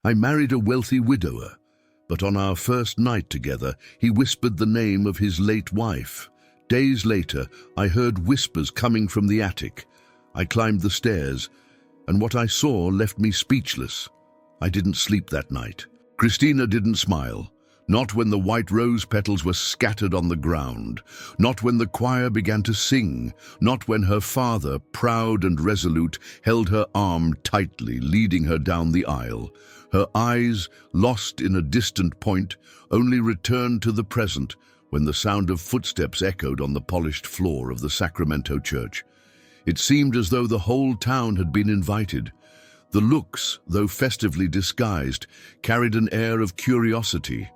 I married a wealthy widower, but on our first night together, he whispered the name of his late wife. Days later, I heard whispers coming from the attic. I climbed the stairs, and what I saw left me speechless. I didn't sleep that night. Christina didn't smile. Not when the white rose petals were scattered on the ground, not when the choir began to sing, not when her father, proud and resolute, held her arm tightly, leading her down the aisle. Her eyes, lost in a distant point, only returned to the present when the sound of footsteps echoed on the polished floor of the Sacramento church. It seemed as though the whole town had been invited. The looks, though festively disguised, carried an air of curiosity,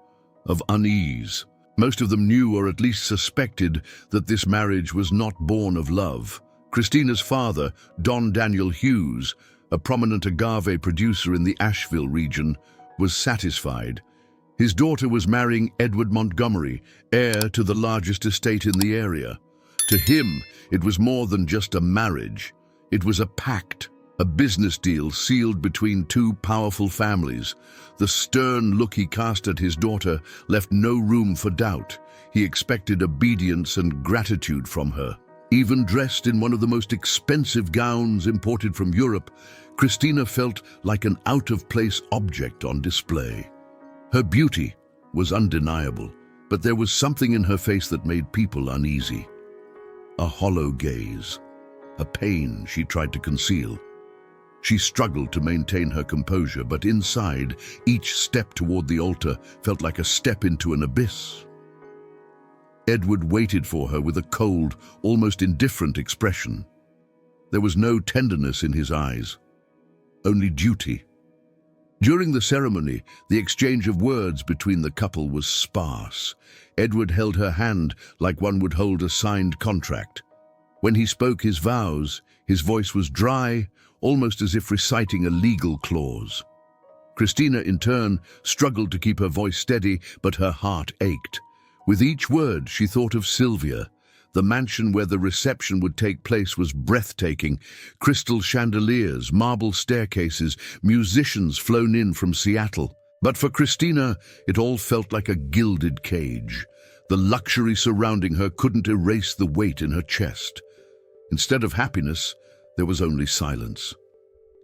of unease. Most of them knew, or at least suspected, that this marriage was not born of love. Christina's father, Don Daniel Hughes, a prominent agave producer in the Asheville region, was satisfied. His daughter was marrying Edward Montgomery, heir to the largest estate in the area. To him, it was more than just a marriage. It was a pact, a business deal sealed between two powerful families. The stern look he cast at his daughter left no room for doubt. He expected obedience and gratitude from her. Even dressed in one of the most expensive gowns imported from Europe, Christina felt like an out-of-place object on display. Her beauty was undeniable, but there was something in her face that made people uneasy. A hollow gaze, a pain she tried to conceal. She struggled to maintain her composure, but inside, each step toward the altar felt like a step into an abyss. Edward waited for her with a cold, almost indifferent expression. There was no tenderness in his eyes, only duty. During the ceremony, the exchange of words between the couple was sparse. Edward held her hand like one would hold a signed contract. When he spoke his vows, his voice was dry, almost as if reciting a legal clause. Christina, in turn, struggled to keep her voice steady, but her heart ached. With each word, she thought of Sylvia. The mansion where the reception would take place was breathtaking. Crystal chandeliers, marble staircases, musicians flown in from Seattle. But for Christina, it all felt like a gilded cage. The luxury surrounding her couldn't erase the weight in her chest. Instead of happiness, there was only silence.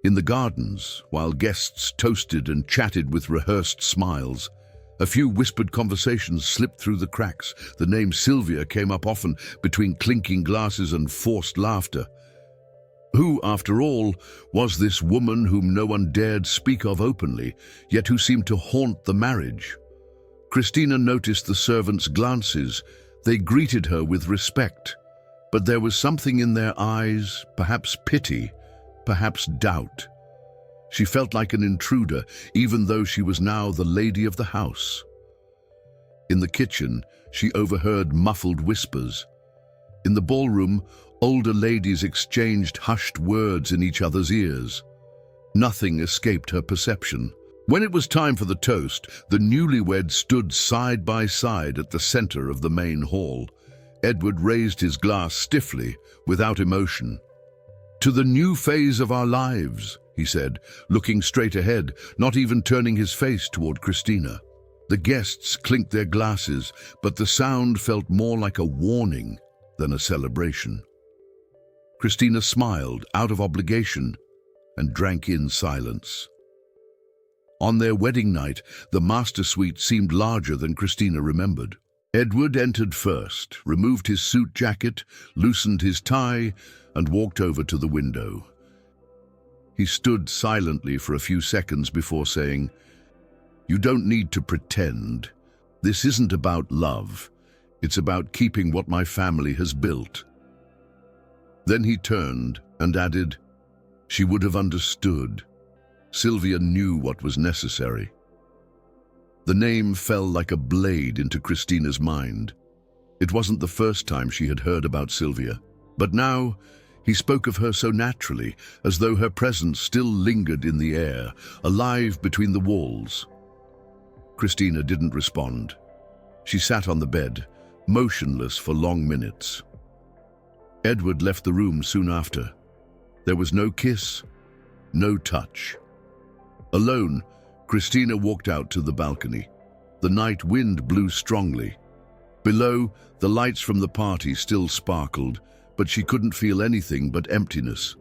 In the gardens, while guests toasted and chatted with rehearsed smiles, a few whispered conversations slipped through the cracks. The name Sylvia came up often between clinking glasses and forced laughter. Who, after all, was this woman whom no one dared speak of openly, yet who seemed to haunt the marriage? Christina noticed the servants' glances. They greeted her with respect, but there was something in their eyes, perhaps pity, perhaps doubt. She felt like an intruder, even though she was now the lady of the house. In the kitchen, she overheard muffled whispers. In the ballroom, older ladies exchanged hushed words in each other's ears. Nothing escaped her perception. When it was time for the toast, the newlyweds stood side by side at the center of the main hall. Edward raised his glass stiffly, without emotion. "To the new phase of our lives," he said, looking straight ahead, not even turning his face toward Christina. The guests clinked their glasses, but the sound felt more like a warning than a celebration. Christina smiled out of obligation and drank in silence. On their wedding night, the master suite seemed larger than Christina remembered. Edward entered first, removed his suit jacket, loosened his tie, and walked over to the window. He stood silently for a few seconds before saying, "You don't need to pretend. This isn't about love. It's about keeping what my family has built." Then he turned and added, "She would have understood. Sylvia knew what was necessary." The name fell like a blade into Christina's mind. It wasn't the first time she had heard about Sylvia, but now he spoke of her so naturally, as though her presence still lingered in the air, alive between the walls. Christina didn't respond. She sat on the bed, motionless for long minutes. Edward left the room soon after. There was no kiss, no touch. Alone, Christina walked out to the balcony. The night wind blew strongly. Below, the lights from the party still sparkled, but she couldn't feel anything but emptiness.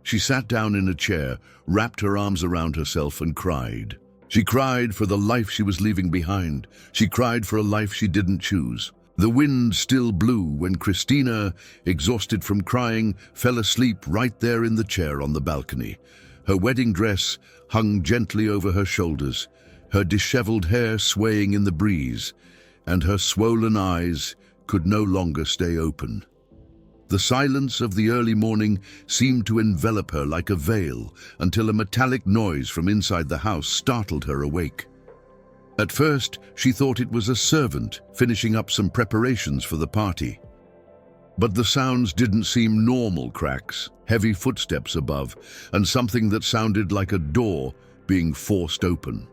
She sat down in a chair, wrapped her arms around herself and cried. She cried for the life she was leaving behind. She cried for a life she didn't choose. The wind still blew when Christina, exhausted from crying, fell asleep right there in the chair on the balcony. Her wedding dress hung gently over her shoulders, her disheveled hair swaying in the breeze, and her swollen eyes could no longer stay open. The silence of the early morning seemed to envelop her like a veil until a metallic noise from inside the house startled her awake. At first, she thought it was a servant finishing up some preparations for the party. But the sounds didn't seem normal cracks, heavy footsteps above, and something that sounded like a door being forced open.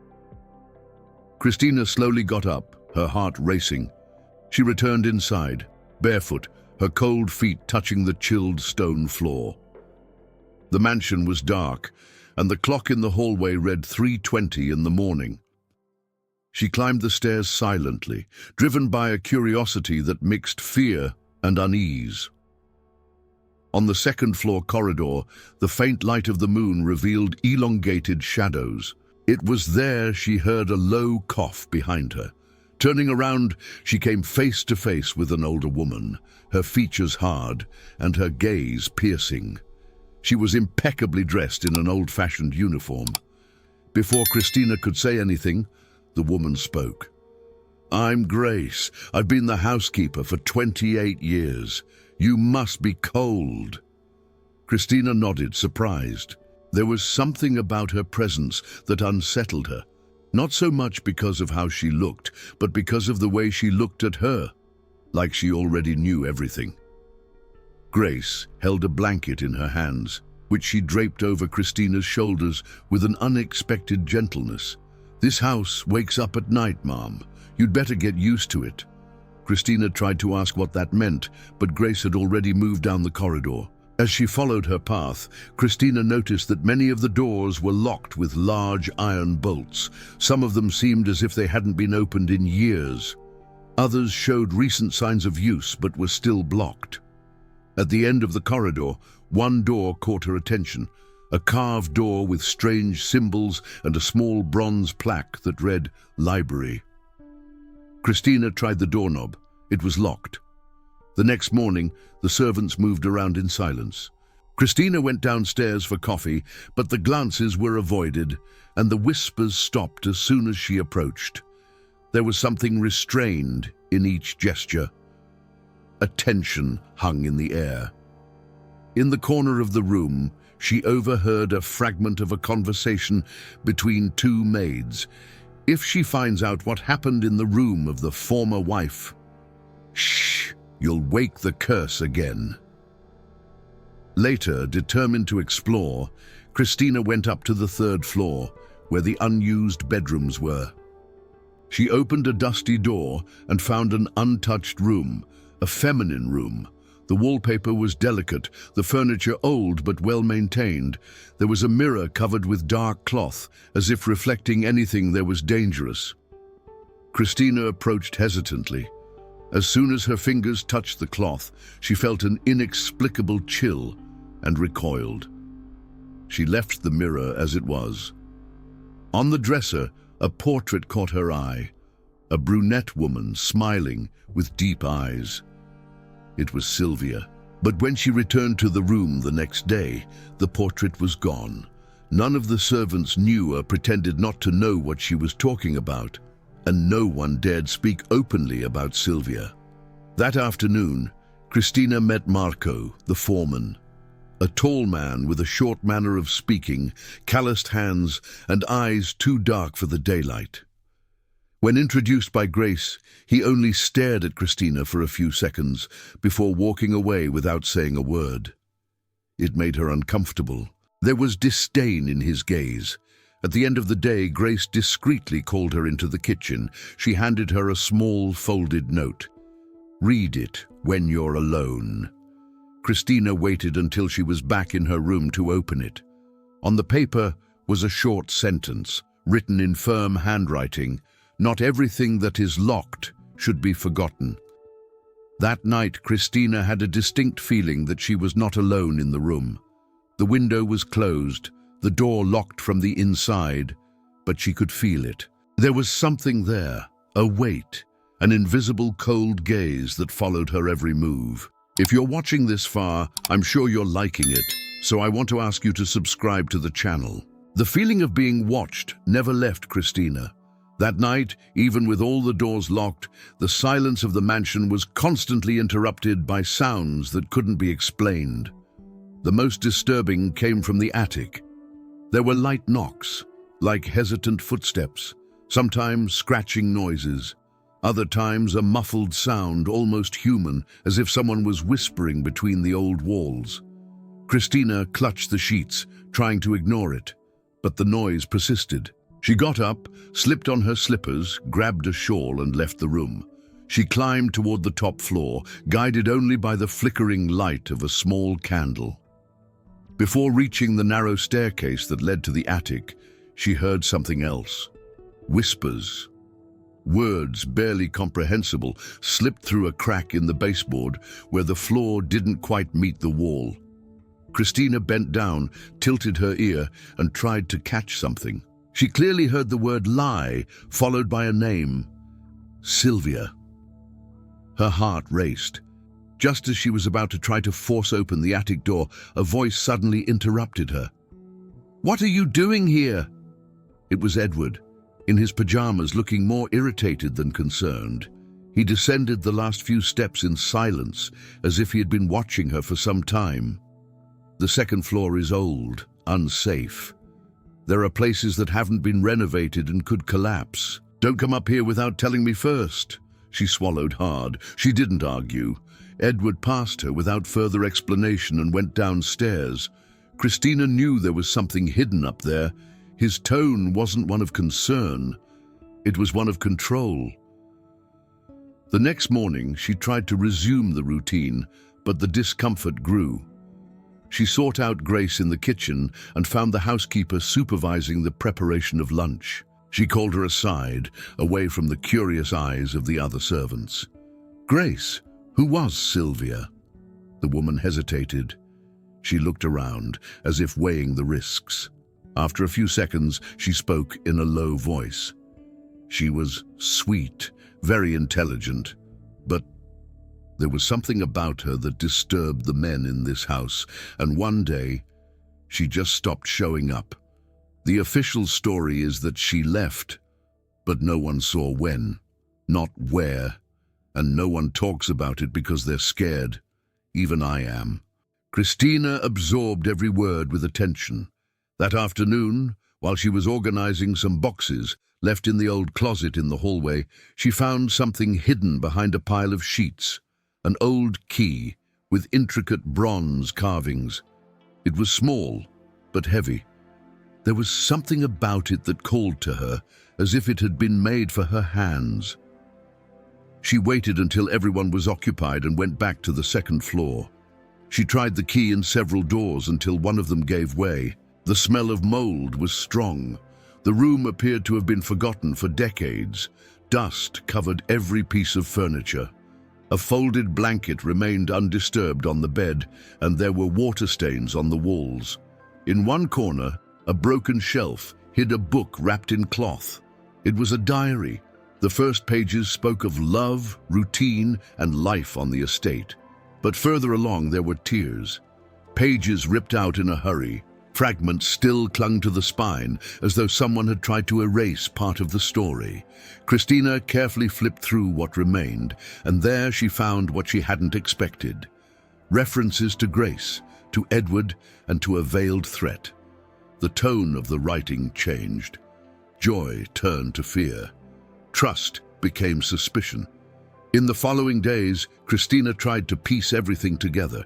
Christina slowly got up, her heart racing. She returned inside, barefoot, her cold feet touching the chilled stone floor. The mansion was dark, and the clock in the hallway read 3:20 in the morning. She climbed the stairs silently, driven by a curiosity that mixed fear and unease. On the second-floor corridor, the faint light of the moon revealed elongated shadows. It was there she heard a low cough behind her. Turning around, she came face to face with an older woman, her features hard and her gaze piercing. She was impeccably dressed in an old-fashioned uniform. Before Christina could say anything, the woman spoke. "I'm Grace. I've been the housekeeper for 28 years. You must be cold." Christina nodded, surprised. There was something about her presence that unsettled her, not so much because of how she looked, but because of the way she looked at her, like she already knew everything. Grace held a blanket in her hands, which she draped over Christina's shoulders with an unexpected gentleness. "This house wakes up at night, Mom. You'd better get used to it." Christina tried to ask what that meant, but Grace had already moved down the corridor. As she followed her path, Christina noticed that many of the doors were locked with large iron bolts. Some of them seemed as if they hadn't been opened in years. Others showed recent signs of use but were still blocked. At the end of the corridor, one door caught her attention, a carved door with strange symbols and a small bronze plaque that read "Library." Christina tried the doorknob. It was locked. The next morning, the servants moved around in silence. Christina went downstairs for coffee, but the glances were avoided, and the whispers stopped as soon as she approached. There was something restrained in each gesture. A tension hung in the air. In the corner of the room, she overheard a fragment of a conversation between two maids. If she finds out what happened in the room of the former wife, "Shh, you'll wake the curse again." Later, determined to explore, Christina went up to the third floor, where the unused bedrooms were. She opened a dusty door and found an untouched room, a feminine room. The wallpaper was delicate, the furniture old but well-maintained. There was a mirror covered with dark cloth, as if reflecting anything there was dangerous. Christina approached hesitantly. As soon as her fingers touched the cloth, she felt an inexplicable chill and recoiled. She left the mirror as it was. On the dresser, a portrait caught her eye, a brunette woman smiling with deep eyes. It was Sylvia. But when she returned to the room the next day, the portrait was gone. None of the servants knew or pretended not to know what she was talking about, and no one dared speak openly about Sylvia. That afternoon, Christina met Marco, the foreman, a tall man with a short manner of speaking, calloused hands, and eyes too dark for the daylight. When introduced by Grace, he only stared at Christina for a few seconds before walking away without saying a word. It made her uncomfortable. There was disdain in his gaze. At the end of the day, Grace discreetly called her into the kitchen. She handed her a small folded note. "Read it when you're alone." Christina waited until she was back in her room to open it. On the paper was a short sentence, written in firm handwriting, "Not everything that is locked should be forgotten." That night, Christina had a distinct feeling that she was not alone in the room. The window was closed, the door locked from the inside, but she could feel it. There was something there, a weight, an invisible cold gaze that followed her every move. If you're watching this far, I'm sure you're liking it, so I want to ask you to subscribe to the channel. The feeling of being watched never left Christina. That night, even with all the doors locked, the silence of the mansion was constantly interrupted by sounds that couldn't be explained. The most disturbing came from the attic. There were light knocks, like hesitant footsteps, sometimes scratching noises, other times a muffled sound, almost human, as if someone was whispering between the old walls. Christina clutched the sheets, trying to ignore it, but the noise persisted. She got up, slipped on her slippers, grabbed a shawl and left the room. She climbed toward the top floor, guided only by the flickering light of a small candle. Before reaching the narrow staircase that led to the attic, she heard something else. Whispers. Words, barely comprehensible, slipped through a crack in the baseboard where the floor didn't quite meet the wall. Christina bent down, tilted her ear, and tried to catch something. She clearly heard the word lie, followed by a name. Sylvia. Her heart raced. Just as she was about to try to force open the attic door, a voice suddenly interrupted her. "What are you doing here?" It was Edward, in his pajamas, looking more irritated than concerned. He descended the last few steps in silence, as if he had been watching her for some time. The second floor is old, unsafe. There are places that haven't been renovated and could collapse. "Don't come up here without telling me first." She swallowed hard. She didn't argue. Edward passed her without further explanation and went downstairs. Christina knew there was something hidden up there. His tone wasn't one of concern. It was one of control. The next morning, she tried to resume the routine, but the discomfort grew. She sought out Grace in the kitchen and found the housekeeper supervising the preparation of lunch. She called her aside, away from the curious eyes of the other servants. "Grace, who was Sylvia?" The woman hesitated. She looked around, as if weighing the risks. After a few seconds, she spoke in a low voice. She was sweet, very intelligent, but there was something about her that disturbed the men in this house, and one day, she just stopped showing up. The official story is that she left, but no one saw when, not where, and no one talks about it because they're scared. Even I am. Christina absorbed every word with attention. That afternoon, while she was organizing some boxes left in the old closet in the hallway, she found something hidden behind a pile of sheets. An old key with intricate bronze carvings. It was small, but heavy. There was something about it that called to her, as if it had been made for her hands. She waited until everyone was occupied and went back to the second floor. She tried the key in several doors until one of them gave way. The smell of mold was strong. The room appeared to have been forgotten for decades. Dust covered every piece of furniture. A folded blanket remained undisturbed on the bed, and there were water stains on the walls. In one corner, a broken shelf hid a book wrapped in cloth. It was a diary. The first pages spoke of love, routine, and life on the estate. But further along there were tears. Pages ripped out in a hurry. Fragments still clung to the spine, as though someone had tried to erase part of the story. Christina carefully flipped through what remained, and there she found what she hadn't expected. References to Grace, to Edward, and to a veiled threat. The tone of the writing changed. Joy turned to fear. Trust became suspicion. In the following days, Christina tried to piece everything together.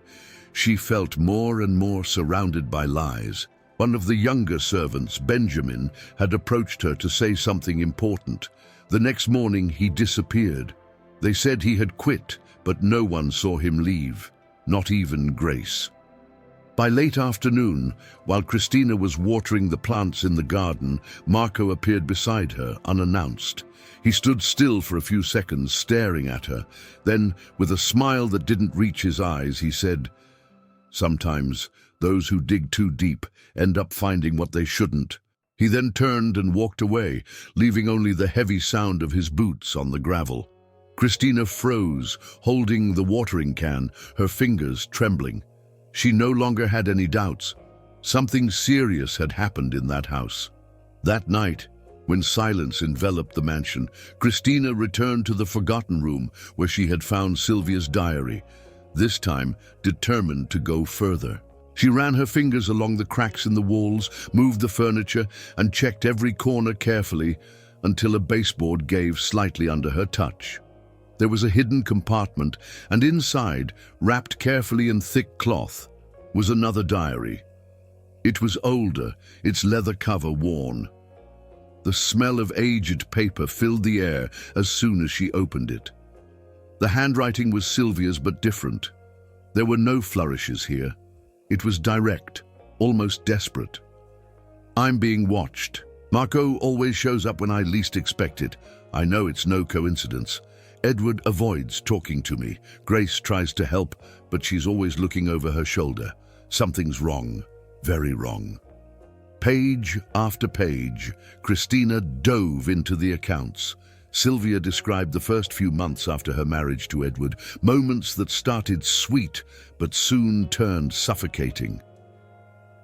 She felt more and more surrounded by lies. One of the younger servants, Benjamin, had approached her to say something important. The next morning, he disappeared. They said he had quit, but no one saw him leave, not even Grace. By late afternoon, while Christina was watering the plants in the garden, Marco appeared beside her, unannounced. He stood still for a few seconds, staring at her. Then, with a smile that didn't reach his eyes, he said, "Sometimes those who dig too deep end up finding what they shouldn't." He then turned and walked away, leaving only the heavy sound of his boots on the gravel. Christina froze, holding the watering can, her fingers trembling. She no longer had any doubts. Something serious had happened in that house. That night, when silence enveloped the mansion, Christina returned to the forgotten room where she had found Sylvia's diary, this time determined to go further. She ran her fingers along the cracks in the walls, moved the furniture, and checked every corner carefully until a baseboard gave slightly under her touch. There was a hidden compartment, and inside, wrapped carefully in thick cloth, was another diary. It was older, its leather cover worn. The smell of aged paper filled the air as soon as she opened it. The handwriting was Sylvia's but different. There were no flourishes here. It was direct, almost desperate. "I'm being watched. Marco always shows up when I least expect it. I know it's no coincidence. Edward avoids talking to me. Grace tries to help, but she's always looking over her shoulder. Something's wrong, very wrong." Page after page, Christina dove into the accounts. Sylvia described the first few months after her marriage to Edward, moments that started sweet but soon turned suffocating.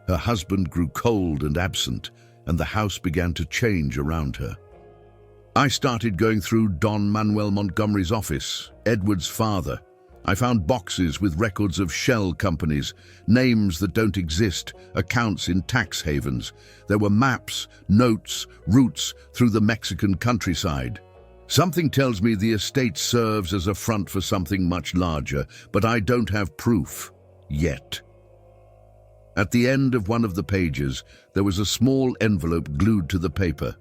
Her husband grew cold and absent, and the house began to change around her. "I started going through Don Manuel Montgomery's office, Edward's father. I found boxes with records of shell companies, names that don't exist, accounts in tax havens. There were maps, notes, routes through the Mexican countryside. Something tells me the estate serves as a front for something much larger, but I don't have proof yet." At the end of one of the pages, there was a small envelope glued to the paper.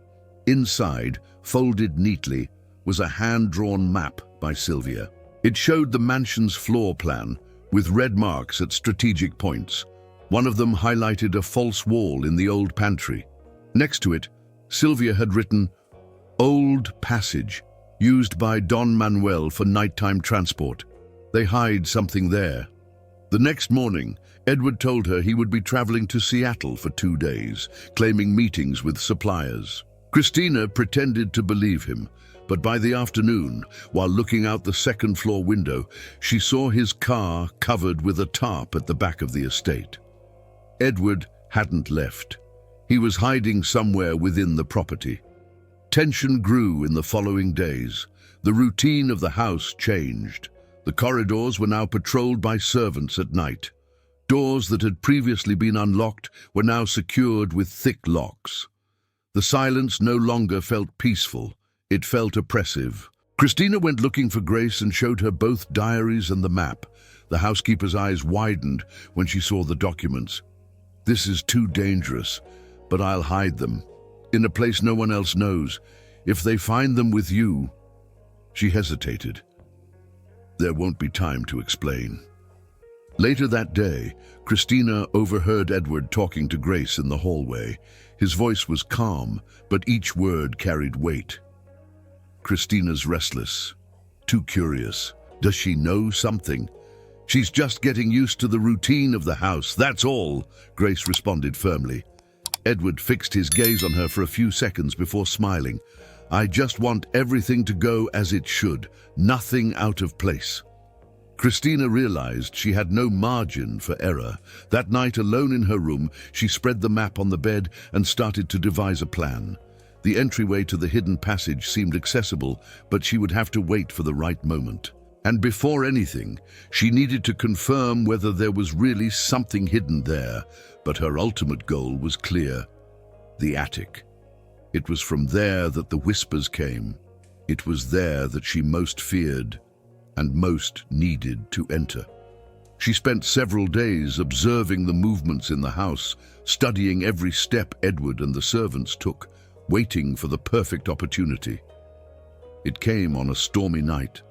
Inside, folded neatly, was a hand-drawn map by Sylvia. It showed the mansion's floor plan, with red marks at strategic points. One of them highlighted a false wall in the old pantry. Next to it, Sylvia had written, "Old passage, used by Don Manuel for nighttime transport. They hide something there." The next morning, Edward told her he would be traveling to Seattle for 2 days, claiming meetings with suppliers. Christina pretended to believe him, but by the afternoon, while looking out the second-floor window, she saw his car covered with a tarp at the back of the estate. Edward hadn't left. He was hiding somewhere within the property. Tension grew in the following days. The routine of the house changed. The corridors were now patrolled by servants at night. Doors that had previously been unlocked were now secured with thick locks. The silence no longer felt peaceful. It felt oppressive. Christina went looking for Grace and showed her both diaries and the map. The housekeeper's eyes widened when she saw the documents. "This is too dangerous, but I'll hide them. In a place no one else knows. If they find them with you..." She hesitated. There won't be time to explain. Later that day, Christina overheard Edward talking to Grace in the hallway. His voice was calm, but each word carried weight. Christina's restless, too curious. Does she know something? "She's just getting used to the routine of the house, that's all," Grace responded firmly. Edward fixed his gaze on her for a few seconds before smiling. "I just want everything to go as it should, nothing out of place." Christina realized she had no margin for error. That night, alone in her room, she spread the map on the bed and started to devise a plan. The entryway to the hidden passage seemed accessible, but she would have to wait for the right moment. And before anything, she needed to confirm whether there was really something hidden there, but her ultimate goal was clear: the attic. It was from there that the whispers came. It was there that she most feared and most needed to enter. She spent several days observing the movements in the house, studying every step Edward and the servants took, waiting for the perfect opportunity. It came on a stormy night.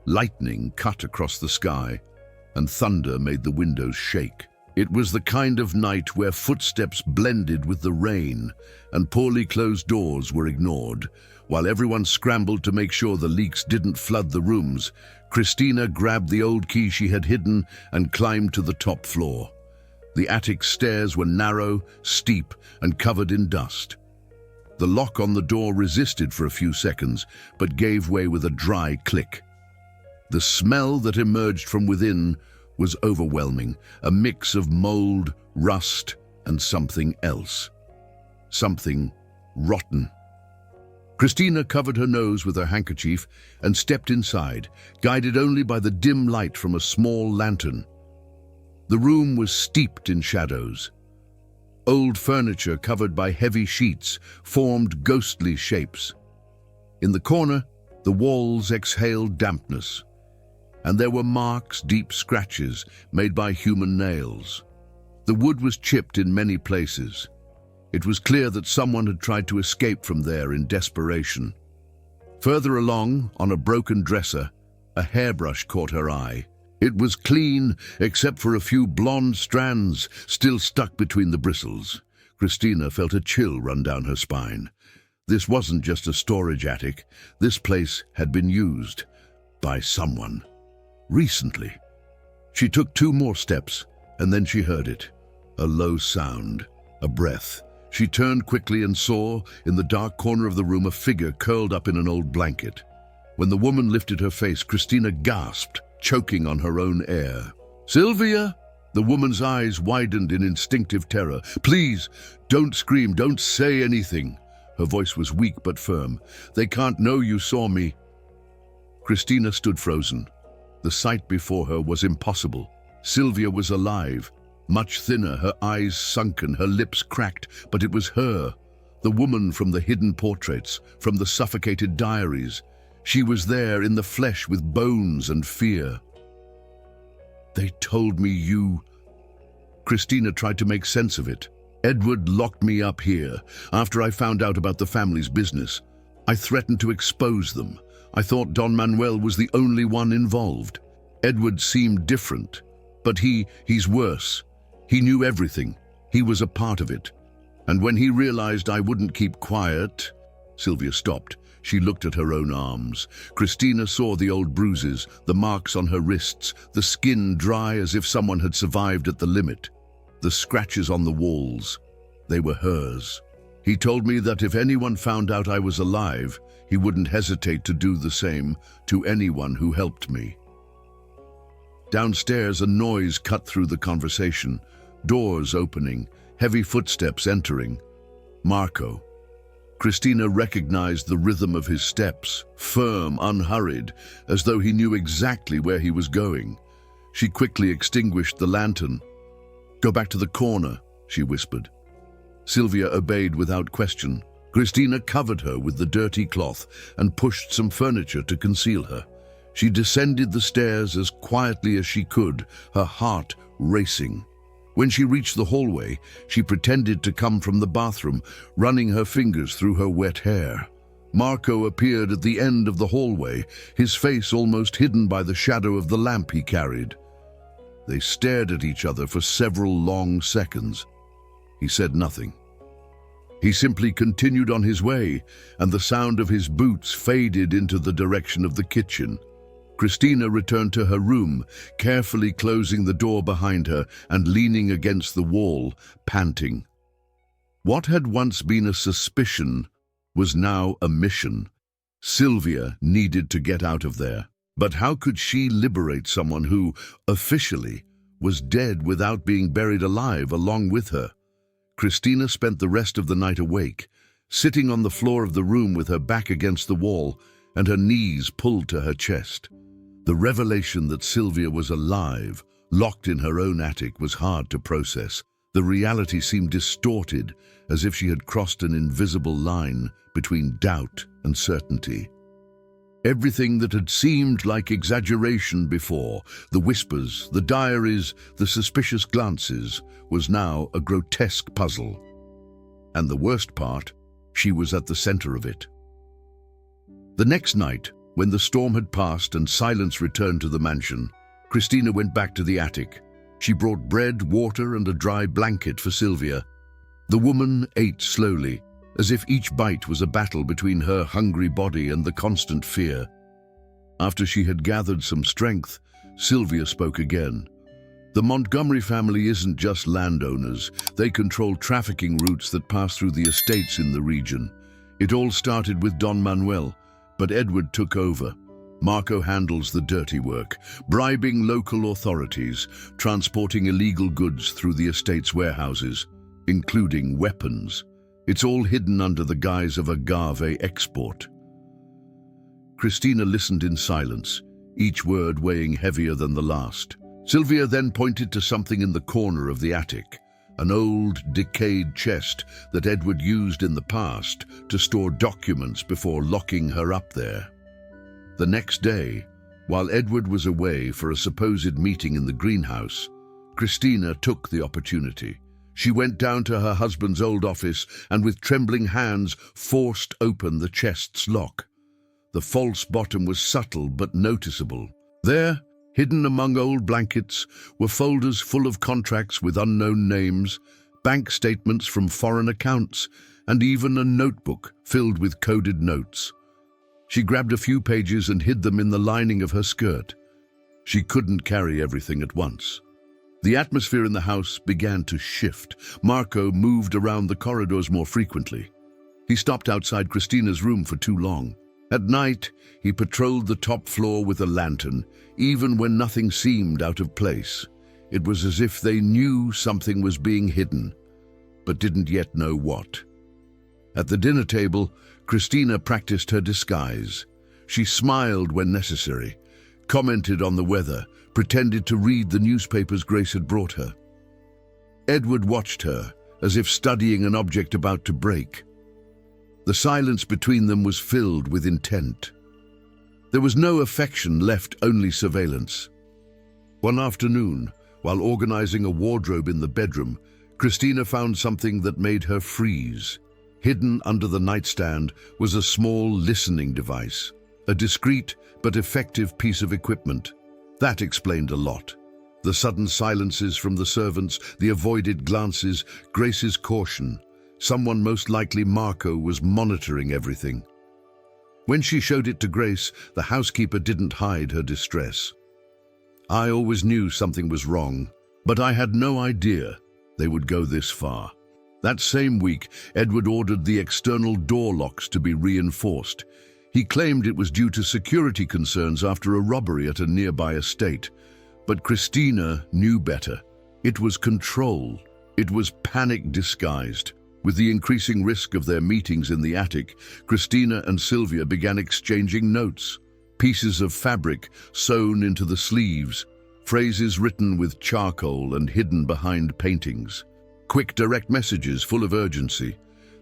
Lightning cut across the sky, and thunder made the windows shake. It was the kind of night where footsteps blended with the rain and poorly closed doors were ignored. While everyone scrambled to make sure the leaks didn't flood the rooms, Christina grabbed the old key she had hidden and climbed to the top floor. The attic stairs were narrow, steep, and covered in dust. The lock on the door resisted for a few seconds, but gave way with a dry click. The smell that emerged from within was overwhelming, a mix of mold, rust, and something else. Something rotten. Christina covered her nose with her handkerchief and stepped inside, guided only by the dim light from a small lantern. The room was steeped in shadows. Old furniture covered by heavy sheets formed ghostly shapes. In the corner, the walls exhaled dampness, and there were marks, deep scratches made by human nails. The wood was chipped in many places. It was clear that someone had tried to escape from there in desperation. Further along, on a broken dresser, a hairbrush caught her eye. It was clean, except for a few blonde strands still stuck between the bristles. Christina felt a chill run down her spine. This wasn't just a storage attic. This place had been used by someone. Recently. She took 2 more steps, and then she heard it. A low sound, a breath. She turned quickly and saw, in the dark corner of the room, a figure curled up in an old blanket. When the woman lifted her face, Christina gasped, choking on her own air. "Sylvia!" The woman's eyes widened in instinctive terror. "Please, don't scream, don't say anything." Her voice was weak but firm. "They can't know you saw me." Christina stood frozen. The sight before her was impossible. Sylvia was alive, much thinner, her eyes sunken, her lips cracked, but it was her, the woman from the hidden portraits, from the suffocated diaries. She was there in the flesh with bones and fear. "They told me you..." Christina tried to make sense of it. "Edward locked me up here after I found out about the family's business. I threatened to expose them. I thought Don Manuel was the only one involved. Edward seemed different, but he's worse. He knew everything. He was a part of it. And when he realized I wouldn't keep quiet..." Sylvia stopped. She looked at her own arms. Christina saw the old bruises, the marks on her wrists, the skin dry as if someone had survived at the limit. The scratches on the walls, they were hers. "He told me that if anyone found out I was alive, he wouldn't hesitate to do the same to anyone who helped me." Downstairs, a noise cut through the conversation. Doors opening, heavy footsteps entering. Marco. Christina recognized the rhythm of his steps, firm, unhurried, as though he knew exactly where he was going. She quickly extinguished the lantern. "Go back to the corner," she whispered. Sylvia obeyed without question. Christina covered her with the dirty cloth and pushed some furniture to conceal her. She descended the stairs as quietly as she could, her heart racing. When she reached the hallway, she pretended to come from the bathroom, running her fingers through her wet hair. Marco appeared at the end of the hallway, his face almost hidden by the shadow of the lamp he carried. They stared at each other for several long seconds. He said nothing. He simply continued on his way, and the sound of his boots faded into the direction of the kitchen. Christina returned to her room, carefully closing the door behind her and leaning against the wall, panting. What had once been a suspicion was now a mission. Sylvia needed to get out of there. But how could she liberate someone who, officially, was dead without being buried alive along with her? Christina spent the rest of the night awake, sitting on the floor of the room with her back against the wall and her knees pulled to her chest. The revelation that Sylvia was alive, locked in her own attic, was hard to process. The reality seemed distorted, as if she had crossed an invisible line between doubt and certainty. Everything that had seemed like exaggeration before, the whispers, the diaries, the suspicious glances, was now a grotesque puzzle. And the worst part, she was at the center of it. The next night, when the storm had passed and silence returned to the mansion, Christina went back to the attic. She brought bread, water, and a dry blanket for Sylvia. The woman ate slowly, as if each bite was a battle between her hungry body and the constant fear. After she had gathered some strength, Sylvia spoke again. The Montgomery family isn't just landowners. They control trafficking routes that pass through the estates in the region. It all started with Don Manuel, but Edward took over. Marco handles the dirty work, bribing local authorities, transporting illegal goods through the estate's warehouses, including weapons. It's all hidden under the guise of agave export. Christina listened in silence, each word weighing heavier than the last. Sylvia then pointed to something in the corner of the attic, an old, decayed chest that Edward used in the past to store documents before locking her up there. The next day, while Edward was away for a supposed meeting in the greenhouse, Christina took the opportunity. She went down to her husband's old office and with trembling hands forced open the chest's lock. The false bottom was subtle but noticeable. There, hidden among old blankets, were folders full of contracts with unknown names, bank statements from foreign accounts, and even a notebook filled with coded notes. She grabbed a few pages and hid them in the lining of her skirt. She couldn't carry everything at once. The atmosphere in the house began to shift. Marco moved around the corridors more frequently. He stopped outside Christina's room for too long. At night, he patrolled the top floor with a lantern, even when nothing seemed out of place. It was as if they knew something was being hidden, but didn't yet know what. At the dinner table, Christina practiced her disguise. She smiled when necessary, commented on the weather, pretended to read the newspapers Grace had brought her. Edward watched her, as if studying an object about to break. The silence between them was filled with intent. There was no affection left, only surveillance. One afternoon, while organizing a wardrobe in the bedroom, Christina found something that made her freeze. Hidden under the nightstand was a small listening device, a discreet but effective piece of equipment. That explained a lot. The sudden silences from the servants, the avoided glances, Grace's caution. Someone, most likely Marco, was monitoring everything. When she showed it to Grace, the housekeeper didn't hide her distress. I always knew something was wrong, but I had no idea they would go this far. That same week, Edward ordered the external door locks to be reinforced. He claimed it was due to security concerns after a robbery at a nearby estate. But Christina knew better. It was control. It was panic disguised. With the increasing risk of their meetings in the attic, Christina and Sylvia began exchanging notes, pieces of fabric sewn into the sleeves, phrases written with charcoal and hidden behind paintings, quick direct messages full of urgency.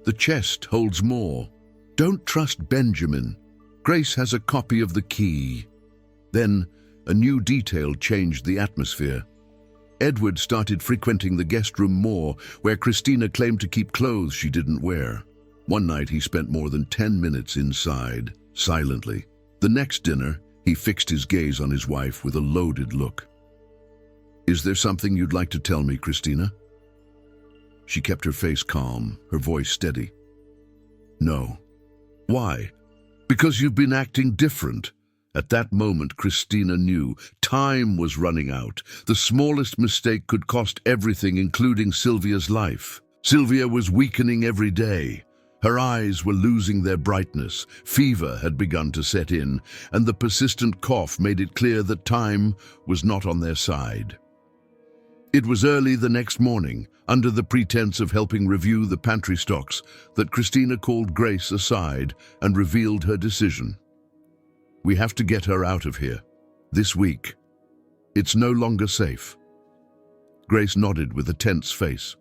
The chest holds more. Don't trust Benjamin. Grace has a copy of the key. Then, a new detail changed the atmosphere. Edward started frequenting the guest room more, where Christina claimed to keep clothes she didn't wear. One night he spent more than 10 minutes inside, silently. The next dinner, he fixed his gaze on his wife with a loaded look. "Is there something you'd like to tell me, Christina?" She kept her face calm, her voice steady. "No." "Why?" "Because you've been acting different." At that moment, Christina knew time was running out. The smallest mistake could cost everything, including Sylvia's life. Sylvia was weakening every day. Her eyes were losing their brightness. Fever had begun to set in, and the persistent cough made it clear that time was not on their side. It was early the next morning, under the pretense of helping review the pantry stocks, that Christina called Grace aside and revealed her decision. "We have to get her out of here. This week. It's no longer safe." Grace nodded with a tense face.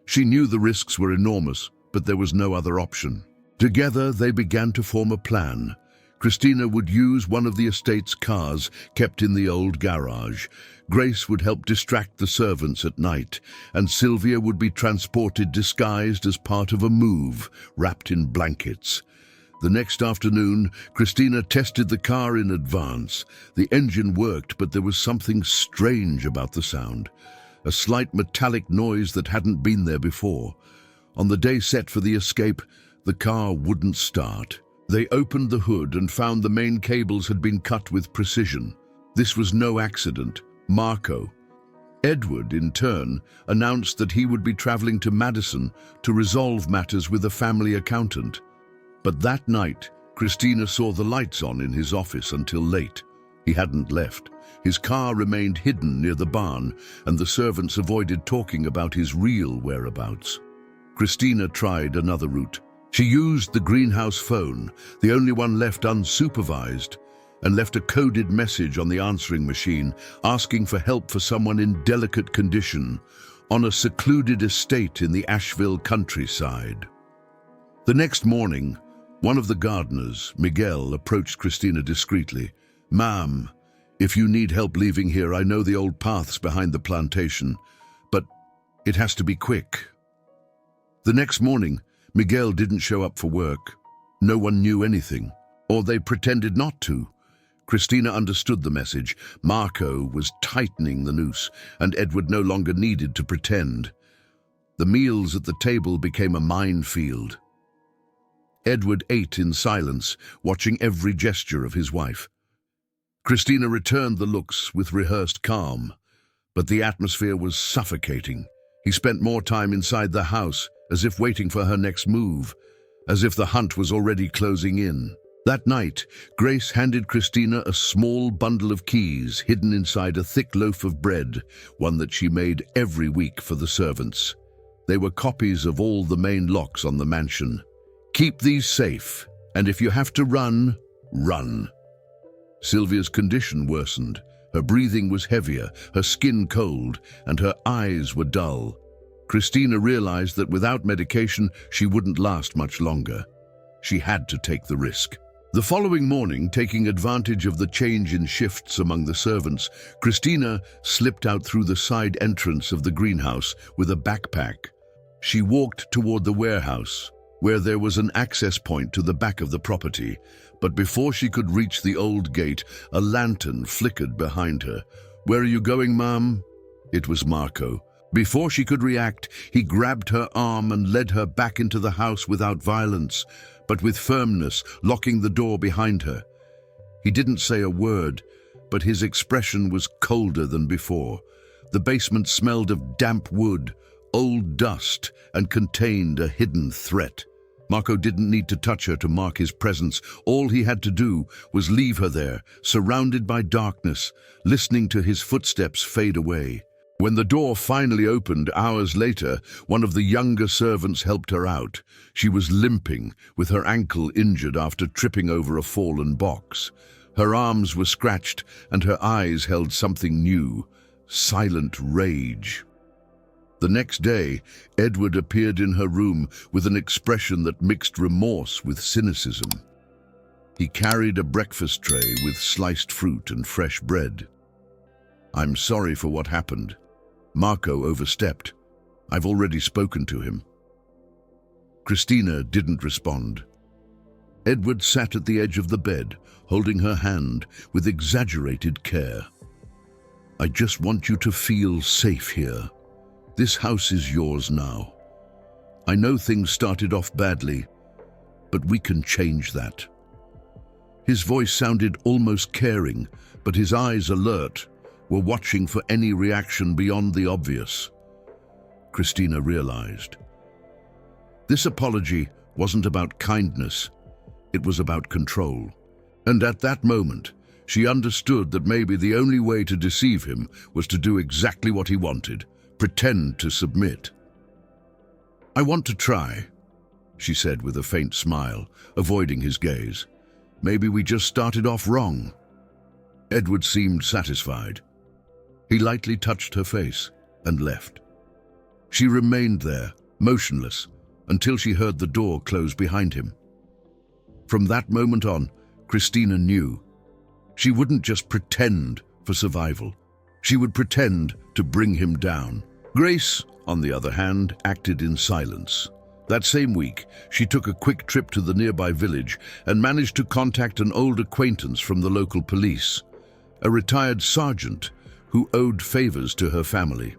She knew the risks were enormous, but there was no other option. Together, they began to form a plan. Christina would use one of the estate's cars kept in the old garage. Grace would help distract the servants at night, and Sylvia would be transported disguised as part of a move, wrapped in blankets. The next afternoon, Christina tested the car in advance. The engine worked, but there was something strange about the sound. a slight metallic noise that hadn't been there before. On the day set for the escape, the car wouldn't start. They opened the hood and found the main cables had been cut with precision. This was no accident. Marco. Edward, in turn, announced that he would be traveling to Madison to resolve matters with a family accountant. But that night, Christina saw the lights on in his office until late. He hadn't left. His car remained hidden near the barn, and the servants avoided talking about his real whereabouts. Christina tried another route. She used the greenhouse phone, the only one left unsupervised, and left a coded message on the answering machine asking for help for someone in delicate condition on a secluded estate in the Asheville countryside. The next morning, one of the gardeners, Miguel, approached Christina discreetly. "Ma'am, if you need help leaving here, I know the old paths behind the plantation, but it has to be quick." The next morning, Miguel didn't show up for work. No one knew anything, or they pretended not to. Christina understood the message. Marco was tightening the noose, and Edward no longer needed to pretend. The meals at the table became a minefield. Edward ate in silence, watching every gesture of his wife. Christina returned the looks with rehearsed calm, but the atmosphere was suffocating. He spent more time inside the house, as if waiting for her next move, as if the hunt was already closing in. That night, Grace handed Christina a small bundle of keys hidden inside a thick loaf of bread, one that she made every week for the servants. They were copies of all the main locks on the mansion. "Keep these safe, and if you have to run, run." Sylvia's condition worsened. Her breathing was heavier, her skin cold, and her eyes were dull. Christina realized that without medication, she wouldn't last much longer. She had to take the risk. The following morning, taking advantage of the change in shifts among the servants, Christina slipped out through the side entrance of the greenhouse with a backpack. She walked toward the warehouse, where there was an access point to the back of the property. But before she could reach the old gate, a lantern flickered behind her. "Where are you going, ma'am?" It was Marco. Before she could react, he grabbed her arm and led her back into the house without violence, but with firmness, locking the door behind her. He didn't say a word, but his expression was colder than before. The basement smelled of damp wood, old dust, and contained a hidden threat. Marco didn't need to touch her to mark his presence. All he had to do was leave her there, surrounded by darkness, listening to his footsteps fade away. When the door finally opened hours later, one of the younger servants helped her out. She was limping, with her ankle injured after tripping over a fallen box. Her arms were scratched, and her eyes held something new: silent rage. The next day, Edward appeared in her room with an expression that mixed remorse with cynicism. He carried a breakfast tray with sliced fruit and fresh bread. "I'm sorry for what happened. Marco overstepped. I've already spoken to him." Christina didn't respond. Edward sat at the edge of the bed, holding her hand with exaggerated care. "I just want you to feel safe here. This house is yours now. I know things started off badly, but we can change that." His voice sounded almost caring, but his eyes, alert, were watching for any reaction beyond the obvious. Christina realized. This apology wasn't about kindness, it was about control. And at that moment, she understood that maybe the only way to deceive him was to do exactly what he wanted, pretend to submit. "I want to try," she said with a faint smile, avoiding his gaze. "Maybe we just started off wrong." Edward seemed satisfied. He lightly touched her face and left. She remained there, motionless, until she heard the door close behind him. From that moment on, Christina knew. She wouldn't just pretend for survival. She would pretend to bring him down. Grace, on the other hand, acted in silence. That same week, she took a quick trip to the nearby village and managed to contact an old acquaintance from the local police, a retired sergeant who owed favors to her family.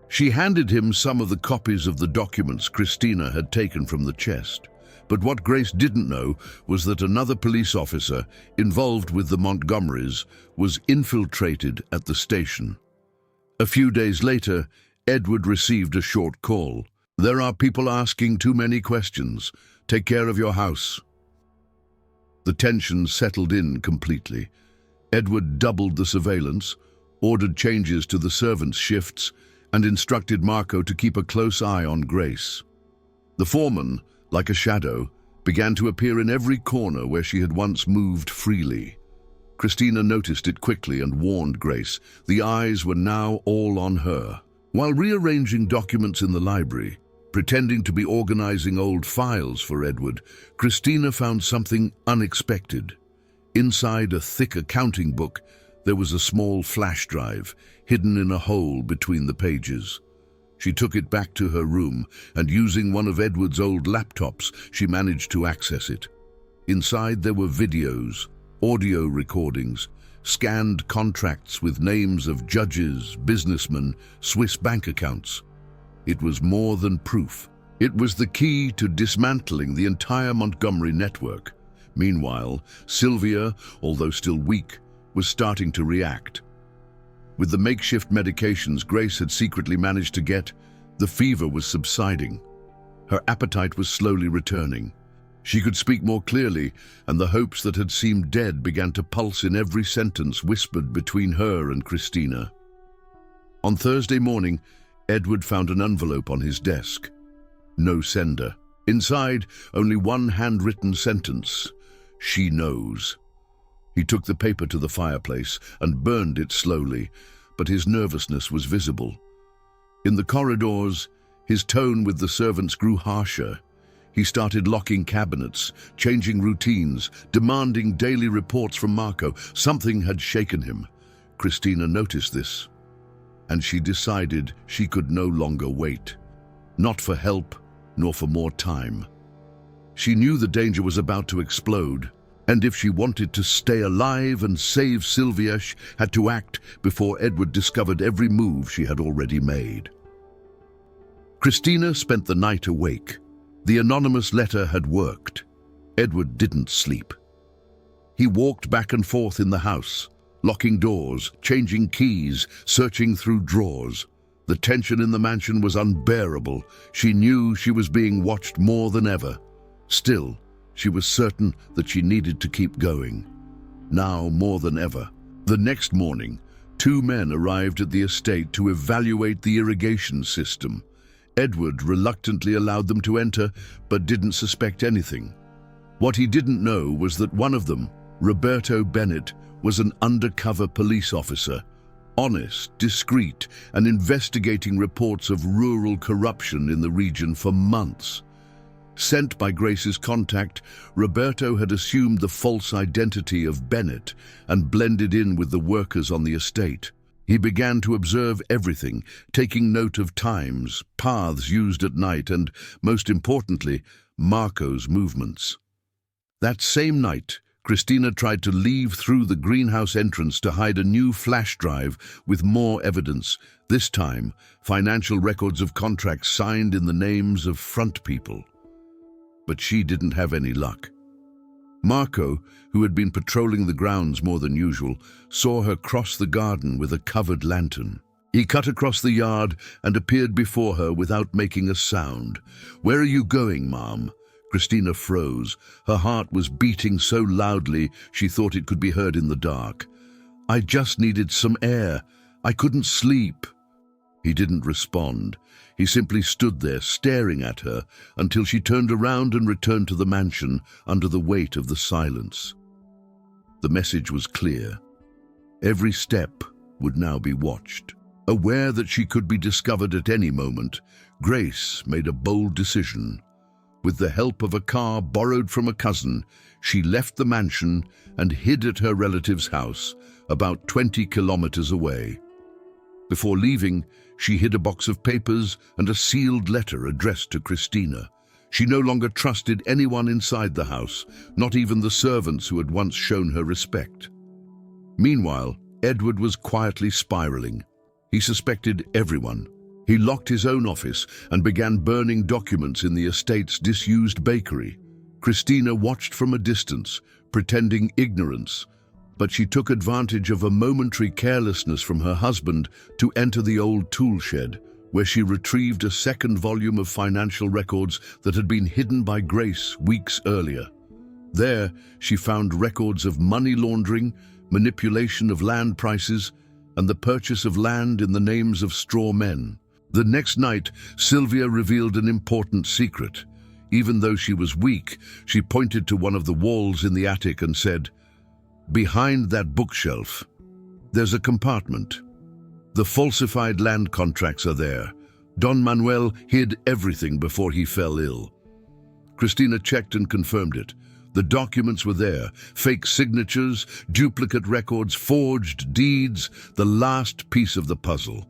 She handed him some of the copies of the documents Christina had taken from the chest. But what Grace didn't know was that another police officer involved with the Montgomerys was infiltrated at the station. A few days later, Edward received a short call. "There are people asking too many questions. Take care of your house." The tension settled in completely. Edward doubled the surveillance, ordered changes to the servants' shifts, and instructed Marco to keep a close eye on Grace. The foreman, like a shadow, began to appear in every corner where she had once moved freely. Christina noticed it quickly and warned Grace. The eyes were now all on her. While rearranging documents in the library, pretending to be organizing old files for Edward, Christina found something unexpected. Inside a thick accounting book, there was a small flash drive, hidden in a hole between the pages. She took it back to her room, and using one of Edward's old laptops, she managed to access it. Inside there were videos, audio recordings, scanned contracts with names of judges, businessmen, Swiss bank accounts. It was more than proof. It was the key to dismantling the entire Montgomery network. Meanwhile, Sylvia, although still weak, was starting to react. With the makeshift medications Grace had secretly managed to get, the fever was subsiding. Her appetite was slowly returning. She could speak more clearly, and the hopes that had seemed dead began to pulse in every sentence whispered between her and Christina. On Thursday morning, Edward found an envelope on his desk. No sender. Inside, only one handwritten sentence: "She knows." He took the paper to the fireplace and burned it slowly, but his nervousness was visible. In the corridors, his tone with the servants grew harsher. He started locking cabinets, changing routines, demanding daily reports from Marco. Something had shaken him. Christina noticed this, and she decided she could no longer wait. Not for help, nor for more time. She knew the danger was about to explode, and if she wanted to stay alive and save Sylvia, she had to act before Edward discovered every move she had already made. Christina spent the night awake. The anonymous letter had worked. Edward didn't sleep. He walked back and forth in the house, locking doors, changing keys, searching through drawers. The tension in the mansion was unbearable. She knew she was being watched more than ever. Still, she was certain that she needed to keep going. Now more than ever. The next morning, 2 men arrived at the estate to evaluate the irrigation system. Edward reluctantly allowed them to enter, but didn't suspect anything. What he didn't know was that one of them, Roberto Bennett, was an undercover police officer, honest, discreet, and investigating reports of rural corruption in the region for months. Sent by Grace's contact, Roberto had assumed the false identity of Bennett and blended in with the workers on the estate. He began to observe everything, taking note of times, paths used at night, and, most importantly, Marco's movements. That same night, Christina tried to leave through the greenhouse entrance to hide a new flash drive with more evidence, this time financial records of contracts signed in the names of front people. But she didn't have any luck. Marco, who had been patrolling the grounds more than usual, saw her cross the garden with a covered lantern. He cut across the yard and appeared before her without making a sound. "Where are you going, Mom?" Christina froze. Her heart was beating so loudly she thought it could be heard in the dark. "I just needed some air. I couldn't sleep." He didn't respond. He simply stood there staring at her until she turned around and returned to the mansion under the weight of the silence. The message was clear. Every step would now be watched. Aware that she could be discovered at any moment, Grace made a bold decision. With the help of a car borrowed from a cousin, she left the mansion and hid at her relative's house, about 20 kilometers away. Before leaving, she hid a box of papers and a sealed letter addressed to Christina. She no longer trusted anyone inside the house, not even the servants who had once shown her respect. Meanwhile, Edward was quietly spiraling. He suspected everyone. He locked his own office and began burning documents in the estate's disused bakery. Christina watched from a distance, pretending ignorance, but she took advantage of a momentary carelessness from her husband to enter the old tool shed, where she retrieved a second volume of financial records that had been hidden by Grace weeks earlier. There, she found records of money laundering, manipulation of land prices, and the purchase of land in the names of straw men. The next night, Sylvia revealed an important secret. Even though she was weak, she pointed to one of the walls in the attic and said, "Behind that bookshelf, there's a compartment. The falsified land contracts are there. Don Manuel hid everything before he fell ill." Christina checked and confirmed it. The documents were there, fake signatures, duplicate records, forged deeds, the last piece of the puzzle.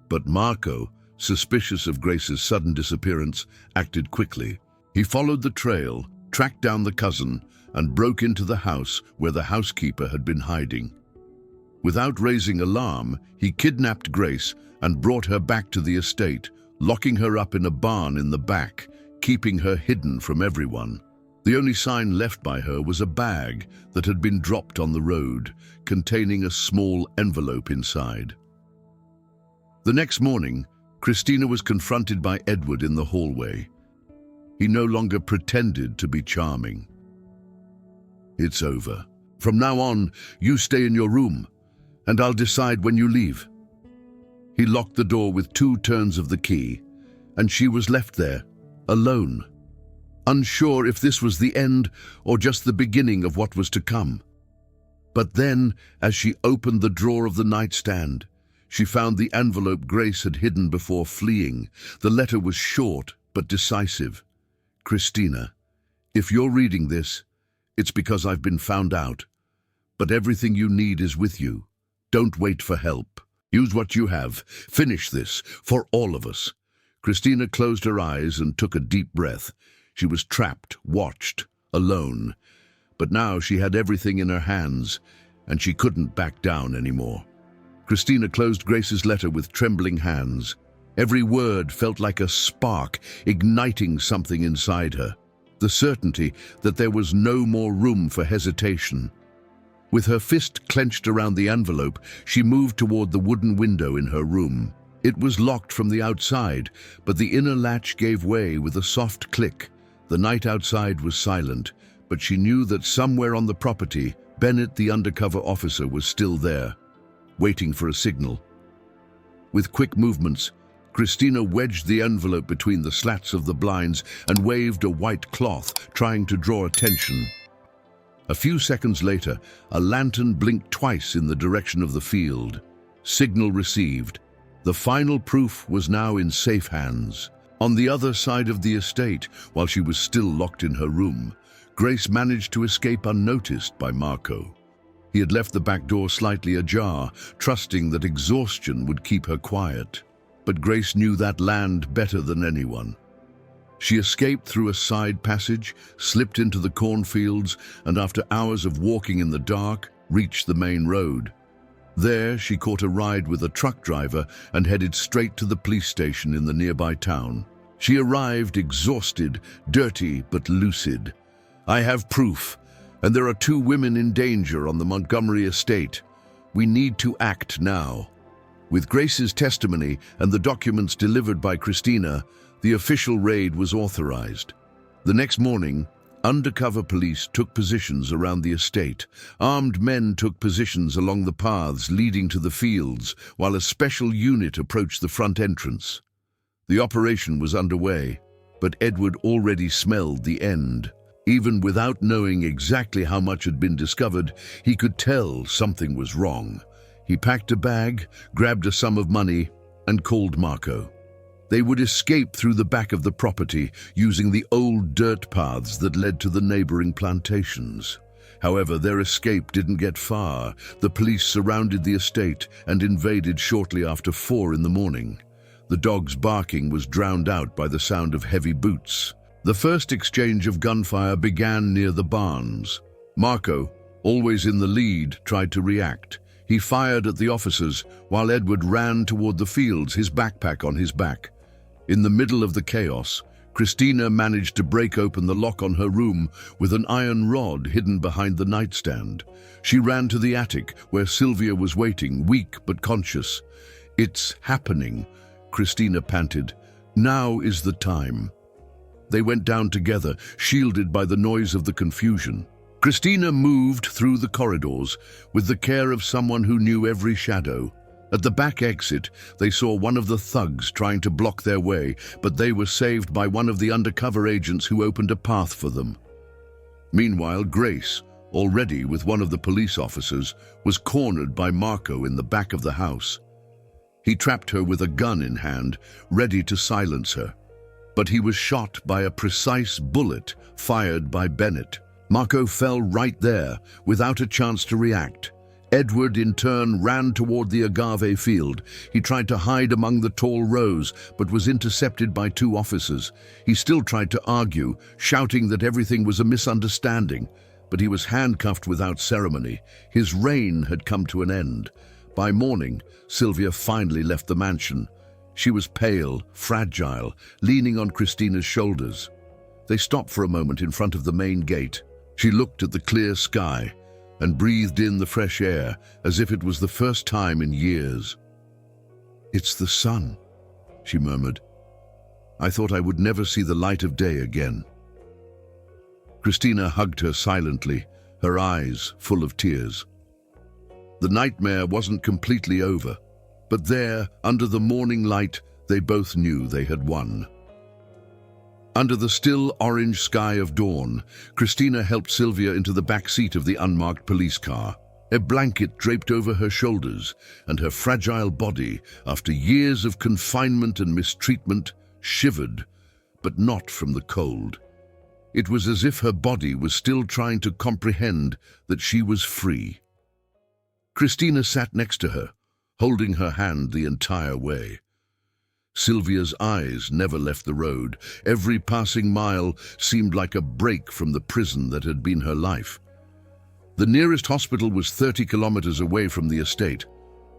But Marco, suspicious of Grace's sudden disappearance, acted quickly. He followed the trail, tracked down the cousin, and broke into the house where the housekeeper had been hiding. Without raising alarm, he kidnapped Grace and brought her back to the estate, locking her up in a barn in the back, keeping her hidden from everyone. The only sign left by her was a bag that had been dropped on the road, containing a small envelope inside. The next morning, Christina was confronted by Edward in the hallway. He no longer pretended to be charming. "It's over. From now on, you stay in your room, and I'll decide when you leave." He locked the door with 2 turns of the key, and she was left there, alone, unsure if this was the end or just the beginning of what was to come. But then, as she opened the drawer of the nightstand, she found the envelope Grace had hidden before fleeing. The letter was short but decisive. "Christina, if you're reading this, it's because I've been found out. But everything you need is with you. Don't wait for help. Use what you have. Finish this, for all of us." Christina closed her eyes and took a deep breath. She was trapped, watched, alone. But now she had everything in her hands, and she couldn't back down anymore. Christina closed Grace's letter with trembling hands. Every word felt like a spark, igniting something inside her. The certainty that there was no more room for hesitation. With her fist clenched around the envelope, she moved toward the wooden window in her room. It was locked from the outside, but the inner latch gave way with a soft click. The night outside was silent, but she knew that somewhere on the property, Bennett, the undercover officer, was still there, waiting for a signal. With quick movements, Christina wedged the envelope between the slats of the blinds and waved a white cloth, trying to draw attention. A few seconds later, a lantern blinked twice in the direction of the field. Signal received. The final proof was now in safe hands. On the other side of the estate, while she was still locked in her room, Grace managed to escape unnoticed by Marco. He had left the back door slightly ajar, trusting that exhaustion would keep her quiet. But Grace knew that land better than anyone. She escaped through a side passage, slipped into the cornfields, and after hours of walking in the dark, reached the main road. There, she caught a ride with a truck driver and headed straight to the police station in the nearby town. She arrived exhausted, dirty but lucid. "I have proof, and there are 2 women in danger on the Montgomery estate. We need to act now." With Grace's testimony and the documents delivered by Christina, the official raid was authorized. The next morning, undercover police took positions around the estate. Armed men took positions along the paths leading to the fields, while a special unit approached the front entrance. The operation was underway, but Edward already smelled the end. Even without knowing exactly how much had been discovered, he could tell something was wrong. He packed a bag, grabbed a sum of money, and called Marco. They would escape through the back of the property, using the old dirt paths that led to the neighboring plantations. However, their escape didn't get far. The police surrounded the estate and invaded shortly after 4 in the morning. The dog's barking was drowned out by the sound of heavy boots. The first exchange of gunfire began near the barns. Marco, always in the lead, tried to react. He fired at the officers while Edward ran toward the fields, his backpack on his back. In the middle of the chaos, Christina managed to break open the lock on her room with an iron rod hidden behind the nightstand. She ran to the attic where Sylvia was waiting, weak but conscious. "It's happening," Christina panted. "Now is the time." They went down together, shielded by the noise of the confusion. Christina moved through the corridors with the care of someone who knew every shadow. At the back exit, they saw one of the thugs trying to block their way, but they were saved by one of the undercover agents who opened a path for them. Meanwhile, Grace, already with one of the police officers, was cornered by Marco in the back of the house. He trapped her with a gun in hand, ready to silence her. But he was shot by a precise bullet fired by Bennett. Marco fell right there, without a chance to react. Edward, in turn, ran toward the agave field. He tried to hide among the tall rows, but was intercepted by two officers. He still tried to argue, shouting that everything was a misunderstanding, but he was handcuffed without ceremony. His reign had come to an end. By morning, Sylvia finally left the mansion. She was pale, fragile, leaning on Christina's shoulders. They stopped for a moment in front of the main gate. She looked at the clear sky and breathed in the fresh air as if it was the first time in years. "It's the sun," she murmured. "I thought I would never see the light of day again." Christina hugged her silently, her eyes full of tears. The nightmare wasn't completely over, but there, under the morning light, they both knew they had won. Under the still orange sky of dawn, Christina helped Sylvia into the back seat of the unmarked police car. A blanket draped over her shoulders, and her fragile body, after years of confinement and mistreatment, shivered, but not from the cold. It was as if her body was still trying to comprehend that she was free. Christina sat next to her, holding her hand the entire way. Sylvia's eyes never left the road. Every passing mile seemed like a break from the prison that had been her life. The nearest hospital was 30 kilometers away from the estate.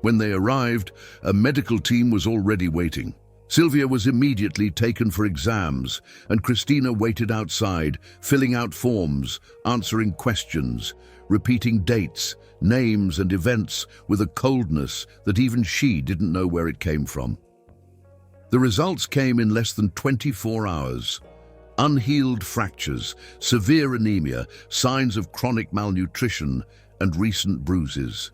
When they arrived, a medical team was already waiting. Sylvia was immediately taken for exams, and Christina waited outside, filling out forms, answering questions, repeating dates, names, and events with a coldness that even she didn't know where it came from. The results came in less than 24 hours. Unhealed fractures, severe anemia, signs of chronic malnutrition, and recent bruises.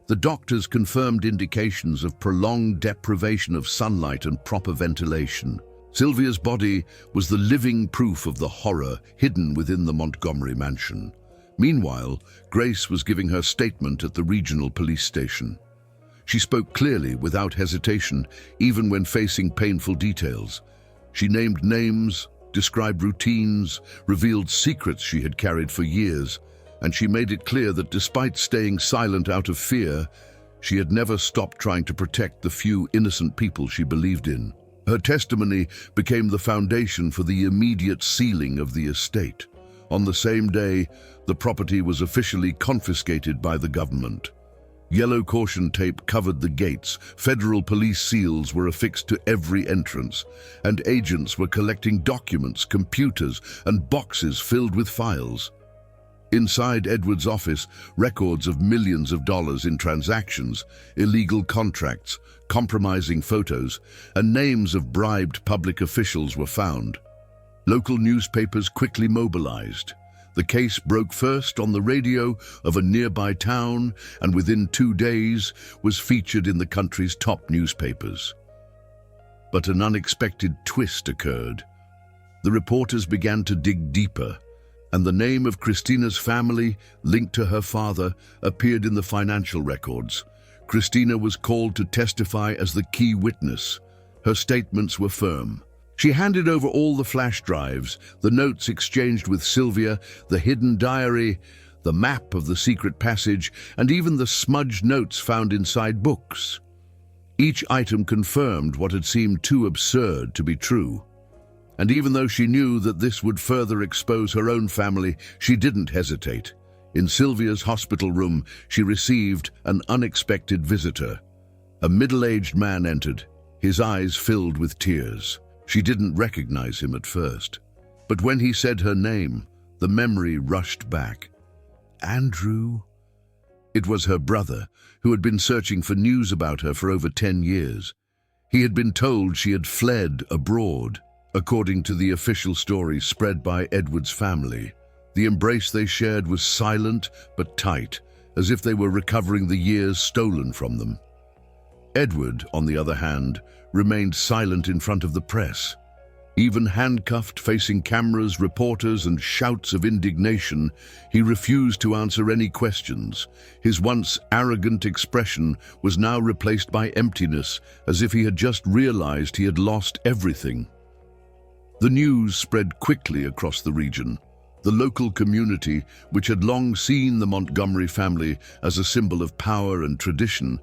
The doctors confirmed indications of prolonged deprivation of sunlight and proper ventilation. Sylvia's body was the living proof of the horror hidden within the Montgomery mansion. Meanwhile, Grace was giving her statement at the regional police station. She spoke clearly, without hesitation, even when facing painful details. She named names, described routines, revealed secrets she had carried for years, and she made it clear that despite staying silent out of fear, she had never stopped trying to protect the few innocent people she believed in. Her testimony became the foundation for the immediate sealing of the estate. On the same day, the property was officially confiscated by the government. Yellow caution tape covered the gates, federal police seals were affixed to every entrance, and agents were collecting documents, computers, and boxes filled with files. Inside Edward's office, records of millions of dollars in transactions, illegal contracts, compromising photos, and names of bribed public officials were found. Local newspapers quickly mobilized. The case broke first on the radio of a nearby town and within 2 days was featured in the country's top newspapers. But an unexpected twist occurred. The reporters began to dig deeper, and the name of Christina's family, linked to her father, appeared in the financial records. Christina was called to testify as the key witness. Her statements were firm. She handed over all the flash drives, the notes exchanged with Sylvia, the hidden diary, the map of the secret passage, and even the smudged notes found inside books. Each item confirmed what had seemed too absurd to be true. And even though she knew that this would further expose her own family, she didn't hesitate. In Sylvia's hospital room, she received an unexpected visitor. A middle-aged man entered, his eyes filled with tears. She didn't recognize him at first. But when he said her name, the memory rushed back. Andrew? It was her brother, who had been searching for news about her for over 10 years. He had been told she had fled abroad. According to the official story spread by Edward's family, the embrace they shared was silent but tight, as if they were recovering the years stolen from them. Edward, on the other hand, remained silent in front of the press. Even handcuffed, facing cameras, reporters, and shouts of indignation, he refused to answer any questions. His once arrogant expression was now replaced by emptiness, as if he had just realized he had lost everything. The news spread quickly across the region. The local community, which had long seen the Montgomery family as a symbol of power and tradition,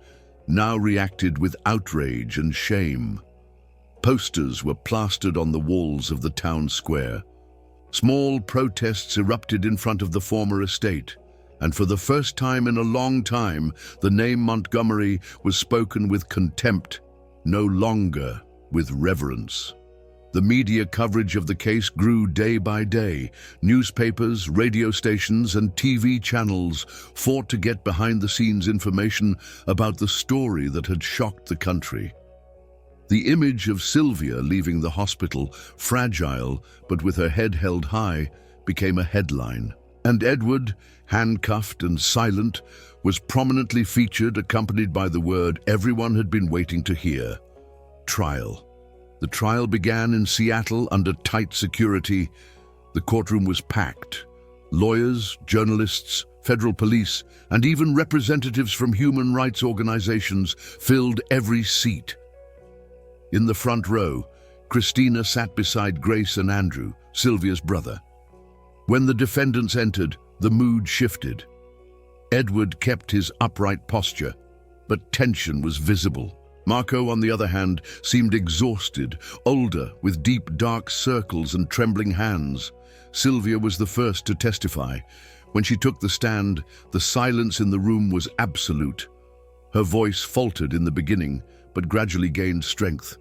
now reacted with outrage and shame. Posters were plastered on the walls of the town square. Small protests erupted in front of the former estate, and for the first time in a long time, the name Montgomery was spoken with contempt, no longer with reverence. The media coverage of the case grew day by day. Newspapers, radio stations, and TV channels fought to get behind-the-scenes information about the story that had shocked the country. The image of Sylvia leaving the hospital, fragile but with her head held high, became a headline. And Edward, handcuffed and silent, was prominently featured, accompanied by the word everyone had been waiting to hear: trial. The trial began in Seattle under tight security. The courtroom was packed. Lawyers, journalists, federal police, and even representatives from human rights organizations filled every seat. In the front row, Christina sat beside Grace and Andrew, Sylvia's brother. When the defendants entered, the mood shifted. Edward kept his upright posture, but tension was visible. Marco, on the other hand, seemed exhausted, older, with deep, dark circles and trembling hands. Sylvia was the first to testify. When she took the stand, the silence in the room was absolute. Her voice faltered in the beginning, but gradually gained strength.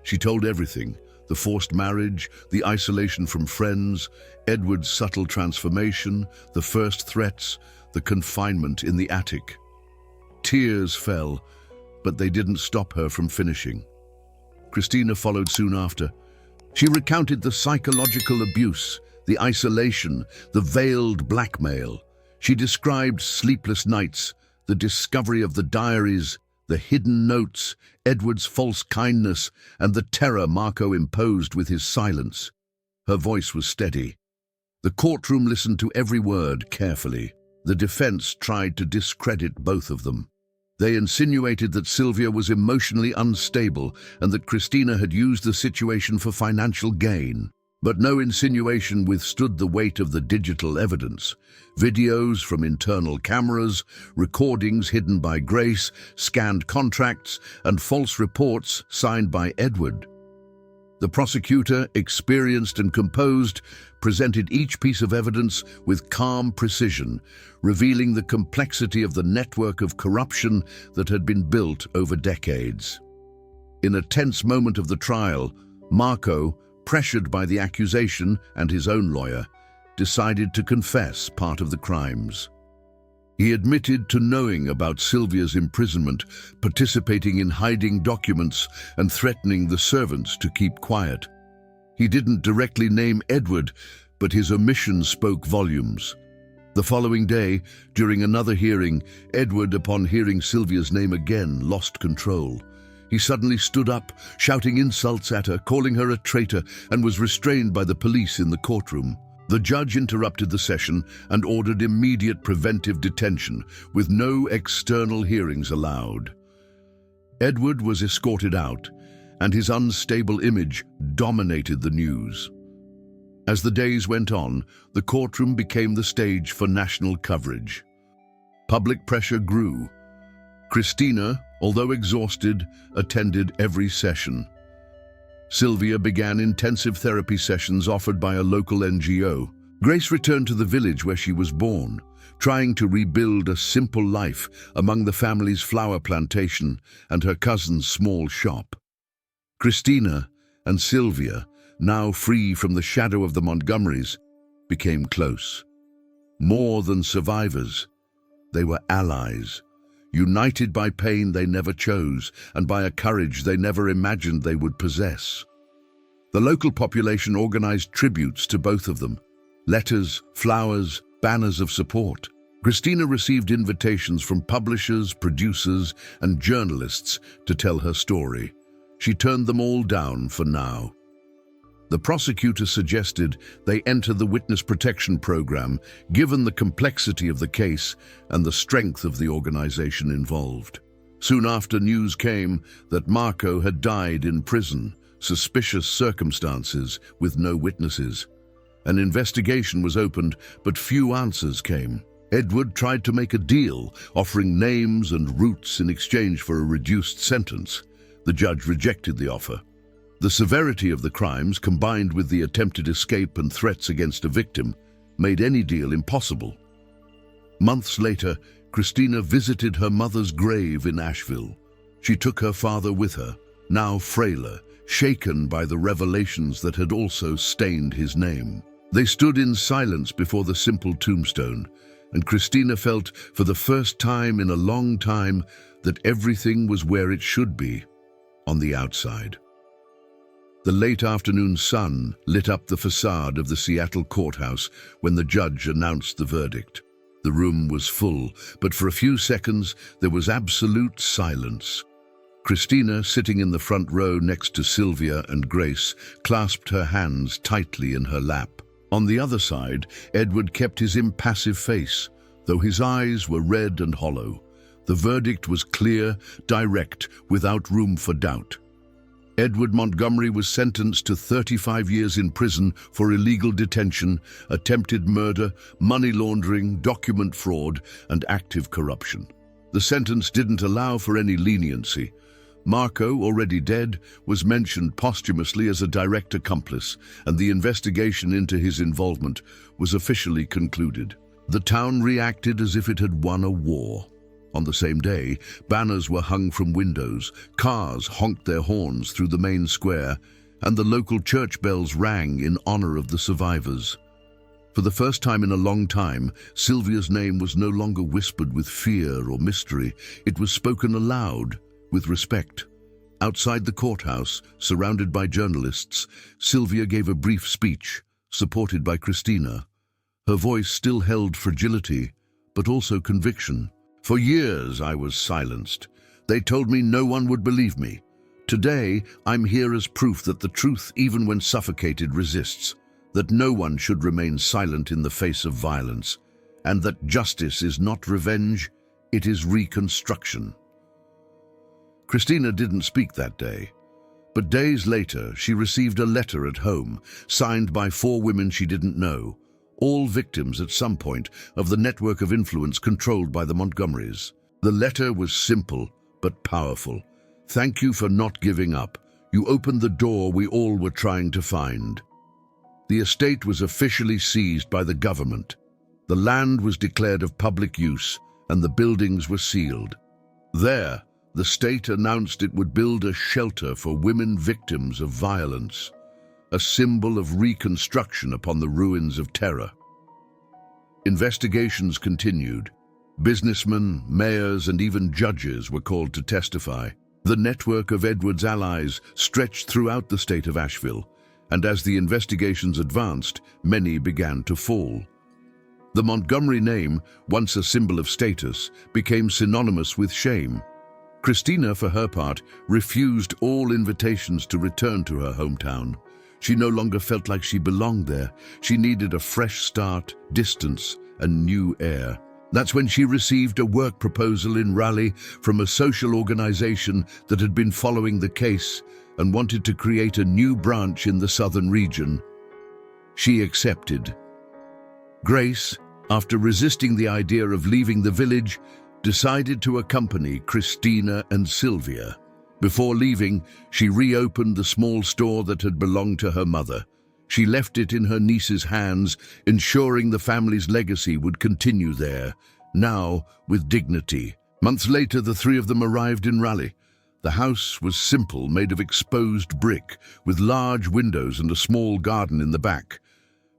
She told everything: the forced marriage, the isolation from friends, Edward's subtle transformation, the first threats, the confinement in the attic. Tears fell, but they didn't stop her from finishing. Christina followed soon after. She recounted the psychological abuse, the isolation, the veiled blackmail. She described sleepless nights, the discovery of the diaries, the hidden notes, Edward's false kindness, and the terror Marco imposed with his silence. Her voice was steady. The courtroom listened to every word carefully. The defense tried to discredit both of them. They insinuated that Sylvia was emotionally unstable and that Christina had used the situation for financial gain. But no insinuation withstood the weight of the digital evidence. Videos from internal cameras, recordings hidden by Grace, scanned contracts, and false reports signed by Edward. The prosecutor, experienced and composed, presented each piece of evidence with calm precision, revealing the complexity of the network of corruption that had been built over decades. In a tense moment of the trial, Marco, pressured by the accusation and his own lawyer, decided to confess part of the crimes. He admitted to knowing about Sylvia's imprisonment, participating in hiding documents, and threatening the servants to keep quiet. He didn't directly name Edward, but his omission spoke volumes. The following day, during another hearing, Edward, upon hearing Sylvia's name again, lost control. He suddenly stood up, shouting insults at her, calling her a traitor, and was restrained by the police in the courtroom. The judge interrupted the session and ordered immediate preventive detention, with no external hearings allowed. Edward was escorted out, and his unstable image dominated the news. As the days went on, the courtroom became the stage for national coverage. Public pressure grew. Christina, although exhausted, attended every session. Sylvia began intensive therapy sessions offered by a local NGO. Grace returned to the village where she was born, trying to rebuild a simple life among the family's flower plantation and her cousin's small shop. Christina and Sylvia, now free from the shadow of the Montgomerys, became close. More than survivors, they were allies, united by pain they never chose and by a courage they never imagined they would possess. The local population organized tributes to both of them. Letters, flowers, banners of support. Christina received invitations from publishers, producers, and journalists to tell her story. She turned them all down for now. The prosecutor suggested they enter the witness protection program, given the complexity of the case and the strength of the organization involved. Soon after, news came that Marco had died in prison, suspicious circumstances with no witnesses. An investigation was opened, but few answers came. Edward tried to make a deal, offering names and routes in exchange for a reduced sentence. The judge rejected the offer. The severity of the crimes, combined with the attempted escape and threats against a victim, made any deal impossible. Months later, Christina visited her mother's grave in Asheville. She took her father with her, now frailer, shaken by the revelations that had also stained his name. They stood in silence before the simple tombstone, and Christina felt, for the first time in a long time, that everything was where it should be, on the outside. The late afternoon sun lit up the facade of the Seattle courthouse when the judge announced the verdict. The room was full, but for a few seconds there was absolute silence. Christina, sitting in the front row next to Sylvia and Grace, clasped her hands tightly in her lap. On the other side, Edward kept his impassive face, though his eyes were red and hollow. The verdict was clear, direct, without room for doubt. Edward Montgomery was sentenced to 35 years in prison for illegal detention, attempted murder, money laundering, document fraud, and active corruption. The sentence didn't allow for any leniency. Marco, already dead, was mentioned posthumously as a direct accomplice, and the investigation into his involvement was officially concluded. The town reacted as if it had won a war. On the same day, banners were hung from windows, cars honked their horns through the main square, and the local church bells rang in honor of the survivors. For the first time in a long time, Sylvia's name was no longer whispered with fear or mystery. It was spoken aloud, with respect. Outside the courthouse, surrounded by journalists, Sylvia gave a brief speech, supported by Christina. Her voice still held fragility, but also conviction. For years I was silenced. They told me no one would believe me. Today, I'm here as proof that the truth, even when suffocated, resists, that no one should remain silent in the face of violence, and that justice is not revenge, it is reconstruction. Christina didn't speak that day, but days later she received a letter at home, signed by 4 women she didn't know, all victims at some point of the network of influence controlled by the Montgomerys. The letter was simple but powerful. Thank you for not giving up. You opened the door we all were trying to find. The estate was officially seized by the government. The land was declared of public use and the buildings were sealed. There, the state announced it would build a shelter for women victims of violence, a symbol of reconstruction upon the ruins of terror. Investigations continued. Businessmen, mayors, and even judges were called to testify. The network of Edward's allies stretched throughout the state of Asheville, and as the investigations advanced, many began to fall. The Montgomery name, once a symbol of status, became synonymous with shame. Christina, for her part, refused all invitations to return to her hometown. She no longer felt like she belonged there. She needed a fresh start, distance, and new air. That's when she received a work proposal in Raleigh from a social organization that had been following the case and wanted to create a new branch in the southern region. She accepted. Grace, after resisting the idea of leaving the village, decided to accompany Christina and Sylvia. Before leaving, she reopened the small store that had belonged to her mother. She left it in her niece's hands, ensuring the family's legacy would continue there, now with dignity. Months later, the three of them arrived in Raleigh. The house was simple, made of exposed brick, with large windows and a small garden in the back.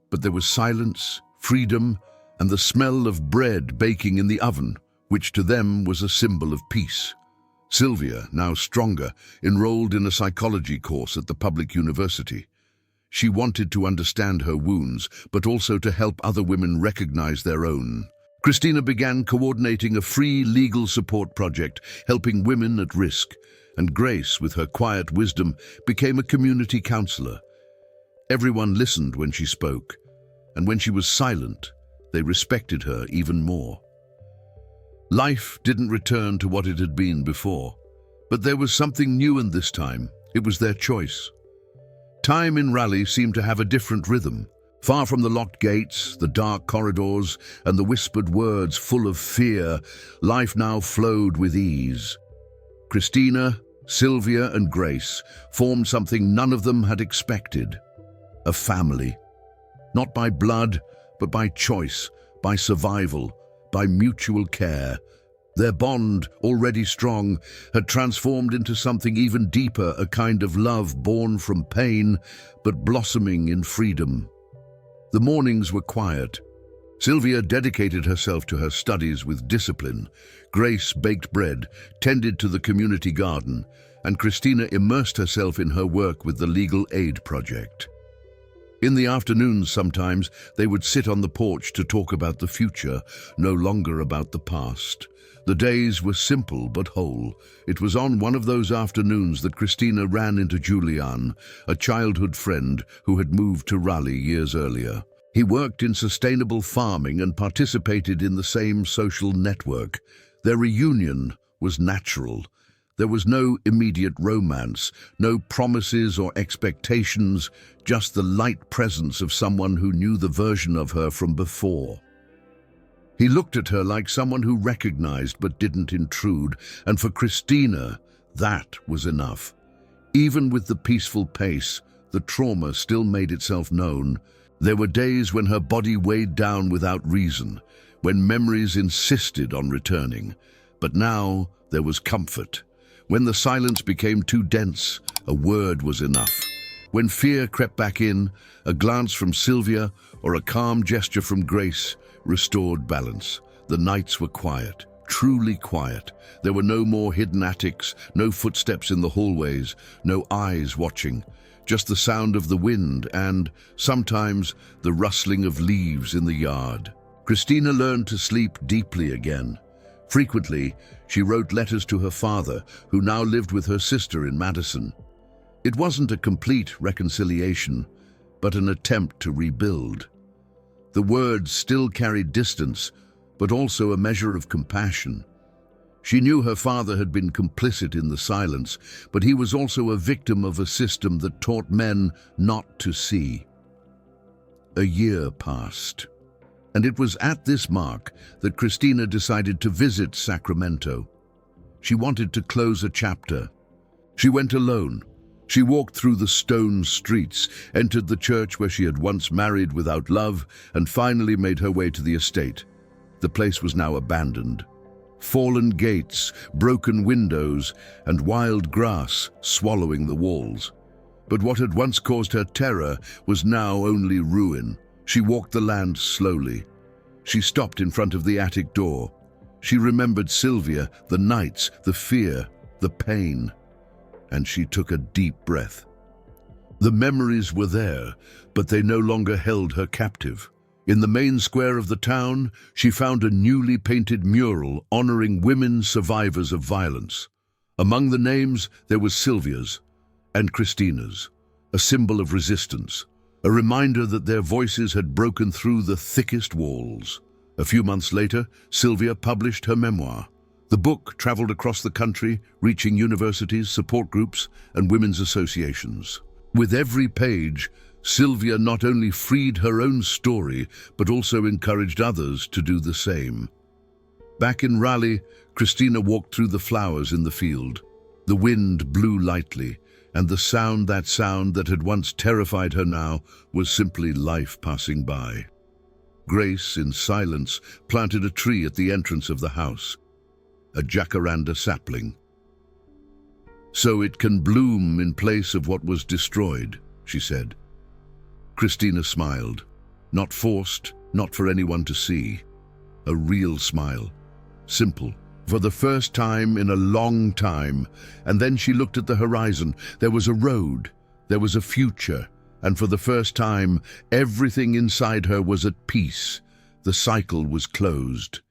But there was silence, freedom, and the smell of bread baking in the oven, which to them was a symbol of peace. Sylvia, now stronger, enrolled in a psychology course at the public university. She wanted to understand her wounds, but also to help other women recognize their own. Christina began coordinating a free legal support project, helping women at risk, and Grace, with her quiet wisdom, became a community counselor. Everyone listened when she spoke, and when she was silent, they respected her even more. Life didn't return to what it had been before, but there was something new in this time. It was their choice. Time in Raleigh seemed to have a different rhythm. Far from the locked gates, the dark corridors, and the whispered words full of fear, life now flowed with ease. Christina, Sylvia, and Grace formed something none of them had expected. A family. Not by blood, but by choice, by survival, by mutual care. Their bond, already strong, had transformed into something even deeper, a kind of love born from pain, but blossoming in freedom. The mornings were quiet. Sylvia dedicated herself to her studies with discipline. Grace baked bread, tended to the community garden, and Christina immersed herself in her work with the legal aid project. In the afternoons sometimes, they would sit on the porch to talk about the future, no longer about the past. The days were simple but whole. It was on one of those afternoons that Christina ran into Julian, a childhood friend who had moved to Raleigh years earlier. He worked in sustainable farming and participated in the same social network. Their reunion was natural. There was no immediate romance, no promises or expectations, just the light presence of someone who knew the version of her from before. He looked at her like someone who recognized but didn't intrude, and for Christina, that was enough. Even with the peaceful pace, the trauma still made itself known. There were days when her body weighed down without reason, when memories insisted on returning. But now there was comfort. When the silence became too dense, a word was enough. When fear crept back in, a glance from Sylvia or a calm gesture from Grace restored balance. The nights were quiet, truly quiet. There were no more hidden attics, no footsteps in the hallways, no eyes watching, just the sound of the wind and, sometimes, the rustling of leaves in the yard. Christina learned to sleep deeply again. Frequently, she wrote letters to her father, who now lived with her sister in Madison. It wasn't a complete reconciliation, but an attempt to rebuild. The words still carried distance, but also a measure of compassion. She knew her father had been complicit in the silence, but he was also a victim of a system that taught men not to see. A year passed, and it was at this mark that Christina decided to visit Sacramento. She wanted to close a chapter. She went alone. She walked through the stone streets, entered the church where she had once married without love, and finally made her way to the estate. The place was now abandoned. Fallen gates, broken windows, and wild grass swallowing the walls. But what had once caused her terror was now only ruin. She walked the land slowly. She stopped in front of the attic door. She remembered Sylvia, the nights, the fear, the pain. And she took a deep breath. The memories were there, but they no longer held her captive. In the main square of the town, she found a newly painted mural honoring women survivors of violence. Among the names, there was Sylvia's and Christina's, a symbol of resistance, a reminder that their voices had broken through the thickest walls. A few months later, Sylvia published her memoir. The book traveled across the country, reaching universities, support groups, and women's associations. With every page, Sylvia not only freed her own story, but also encouraged others to do the same. Back in Raleigh, Christina walked through the flowers in the field. The wind blew lightly, And that sound that had once terrified her now, was simply life passing by. Grace, in silence, planted a tree at the entrance of the house, a jacaranda sapling. "So it can bloom in place of what was destroyed," she said. Christina smiled, not forced, not for anyone to see. A real smile, simple, for the first time in a long time. And then she looked at the horizon. There was a road, there was a future, and for the first time, everything inside her was at peace. The cycle was closed.